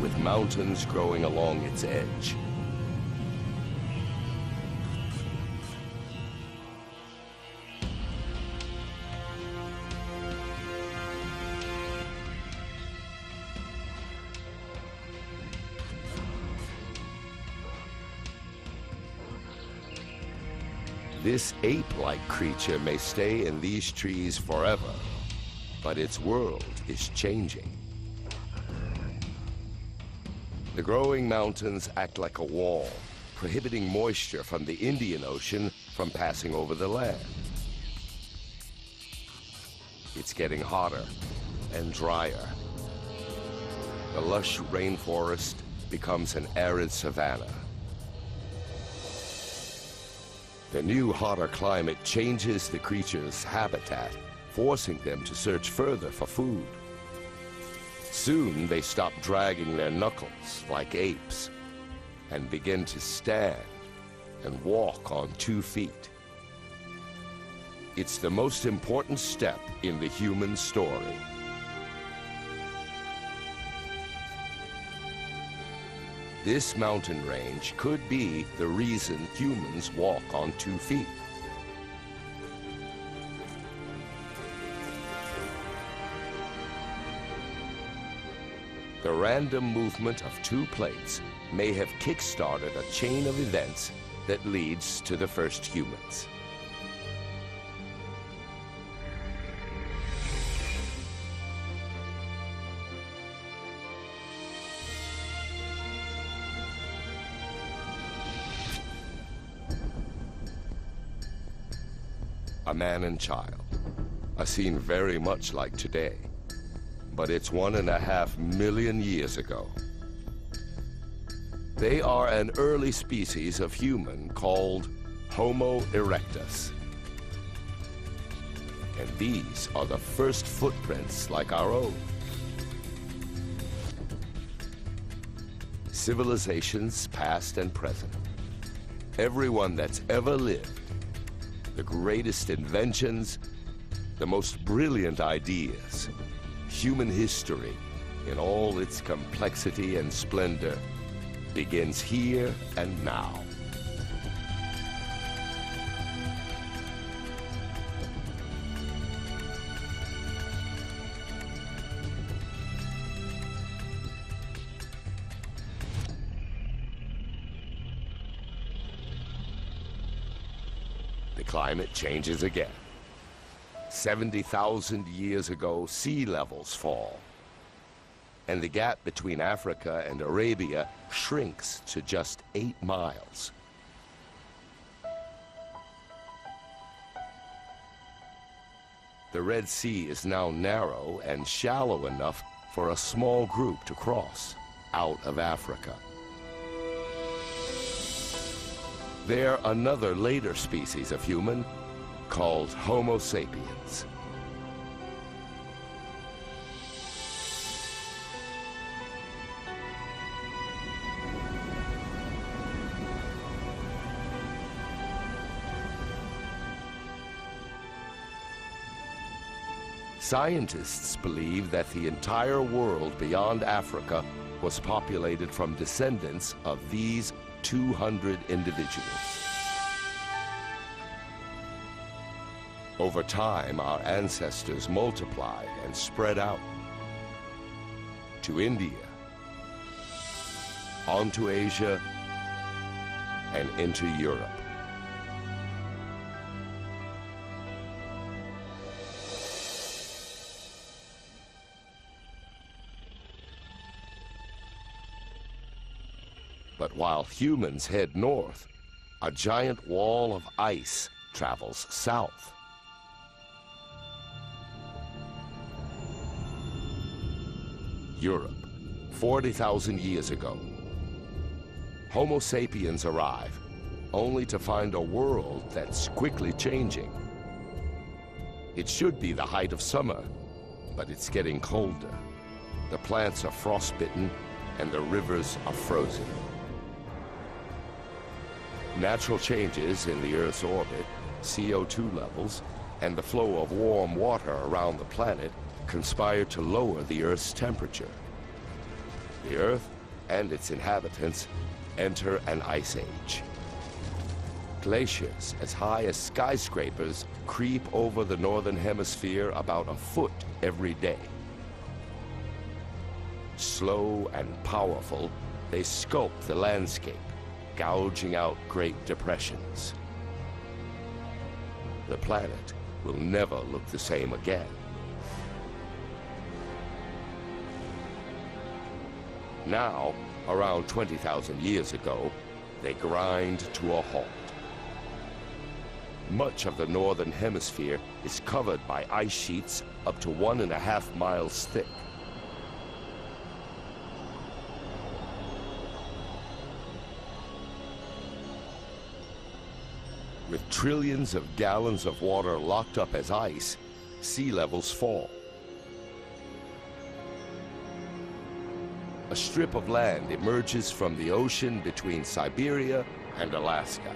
With mountains growing along its edge. This ape-like creature may stay in these trees forever, but its world is changing. The growing mountains act like a wall, prohibiting moisture from the Indian Ocean from passing over the land. It's getting hotter and drier. The lush rainforest becomes an arid savanna. The new, hotter climate changes the creatures' habitat, forcing them to search further for food. Soon, they stop dragging their knuckles like apes and begin to stand and walk on 2 feet. It's the most important step in the human story. This mountain range could be the reason humans walk on 2 feet. The random movement of 2 plates may have kick-started a chain of events that leads to the first humans. A man and child, a scene very much like today, but it's 1.5 million years ago. They are an early species of human called Homo erectus. And these are the first footprints like our own. Civilizations past and present. Everyone that's ever lived. The greatest inventions, the most brilliant ideas, human history in all its complexity and splendor begins here and now. The climate changes again. 70,000 years ago, sea levels fall. And the gap between Africa and Arabia shrinks to just 8 miles. The Red Sea is now narrow and shallow enough for a small group to cross out of Africa. They're another later species of human called Homo sapiens. Scientists believe that the entire world beyond Africa was populated from descendants of these 200 individuals. Over time, our ancestors multiplied and spread out to India, onto Asia, and into Europe. But while humans head north, a giant wall of ice travels south. Europe, 40,000 years ago. Homo sapiens arrive, only to find a world that's quickly changing. It should be the height of summer, but it's getting colder. The plants are frostbitten, and the rivers are frozen. Natural changes in the Earth's orbit, CO2 levels, and the flow of warm water around the planet conspire to lower the Earth's temperature. The Earth and its inhabitants enter an ice age. Glaciers as high as skyscrapers creep over the northern hemisphere about a foot every day. Slow and powerful, they sculpt the landscape, gouging out great depressions. The planet will never look the same again. Now, around 20,000 years ago, they grind to a halt. Much of the northern hemisphere is covered by ice sheets up to 1.5 miles thick. With trillions of gallons of water locked up as ice, sea levels fall. A strip of land emerges from the ocean between Siberia and Alaska.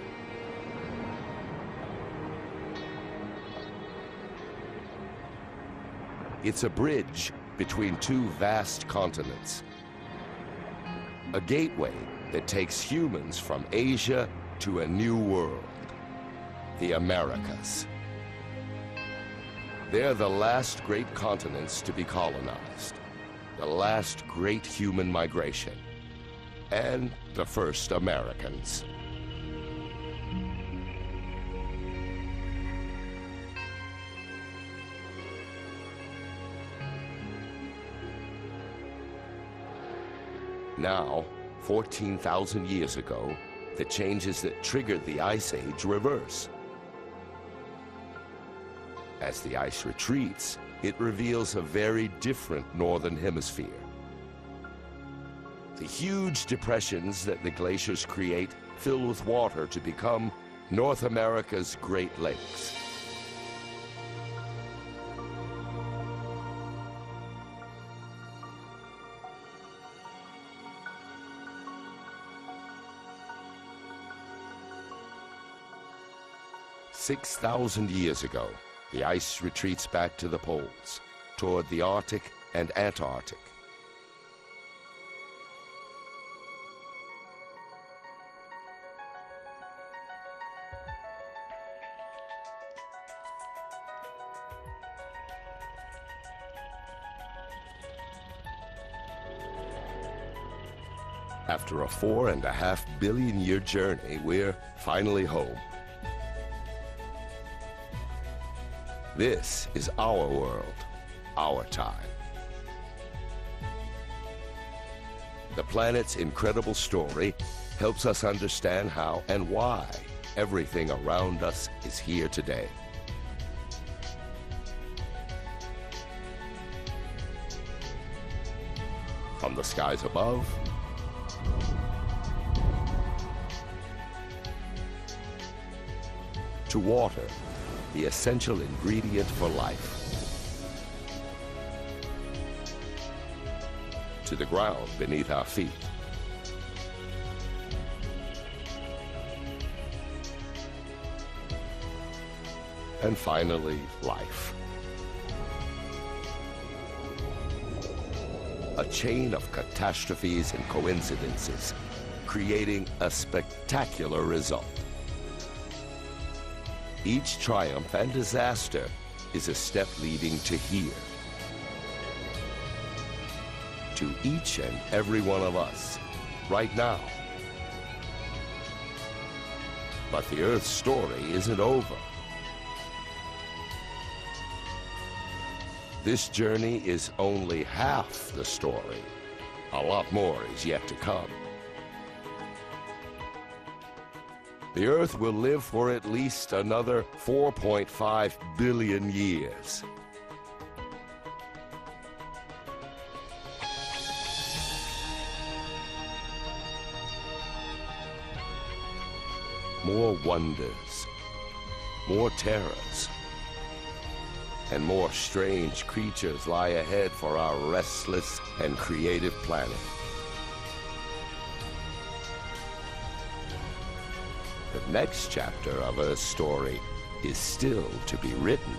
It's a bridge between two vast continents. A gateway that takes humans from Asia to a new world. The Americas. They're the last great continents to be colonized, the last great human migration, and the first Americans. Now, 14,000 years ago, the changes that triggered the Ice Age reverse. As the ice retreats, it reveals a very different northern hemisphere. The huge depressions that the glaciers create fill with water to become North America's Great Lakes. "6,000 years ago, the ice retreats back to the poles, toward the Arctic and Antarctic. After a 4.5 billion year journey, we're finally home. This is our world, our time. The planet's incredible story helps us understand how and why everything around us is here today. From the skies above to water, the essential ingredient for life, to the ground beneath our feet, and finally, life. A chain of catastrophes and coincidences, creating a spectacular result. Each triumph and disaster is a step leading to here. To each and every one of us, right now. But the Earth's story isn't over. This journey is only half the story. A lot more is yet to come. The Earth will live for at least another 4.5 billion years. More wonders, more terrors, and more strange creatures lie ahead for our restless and creative planet. The next chapter of Earth's story is still to be written.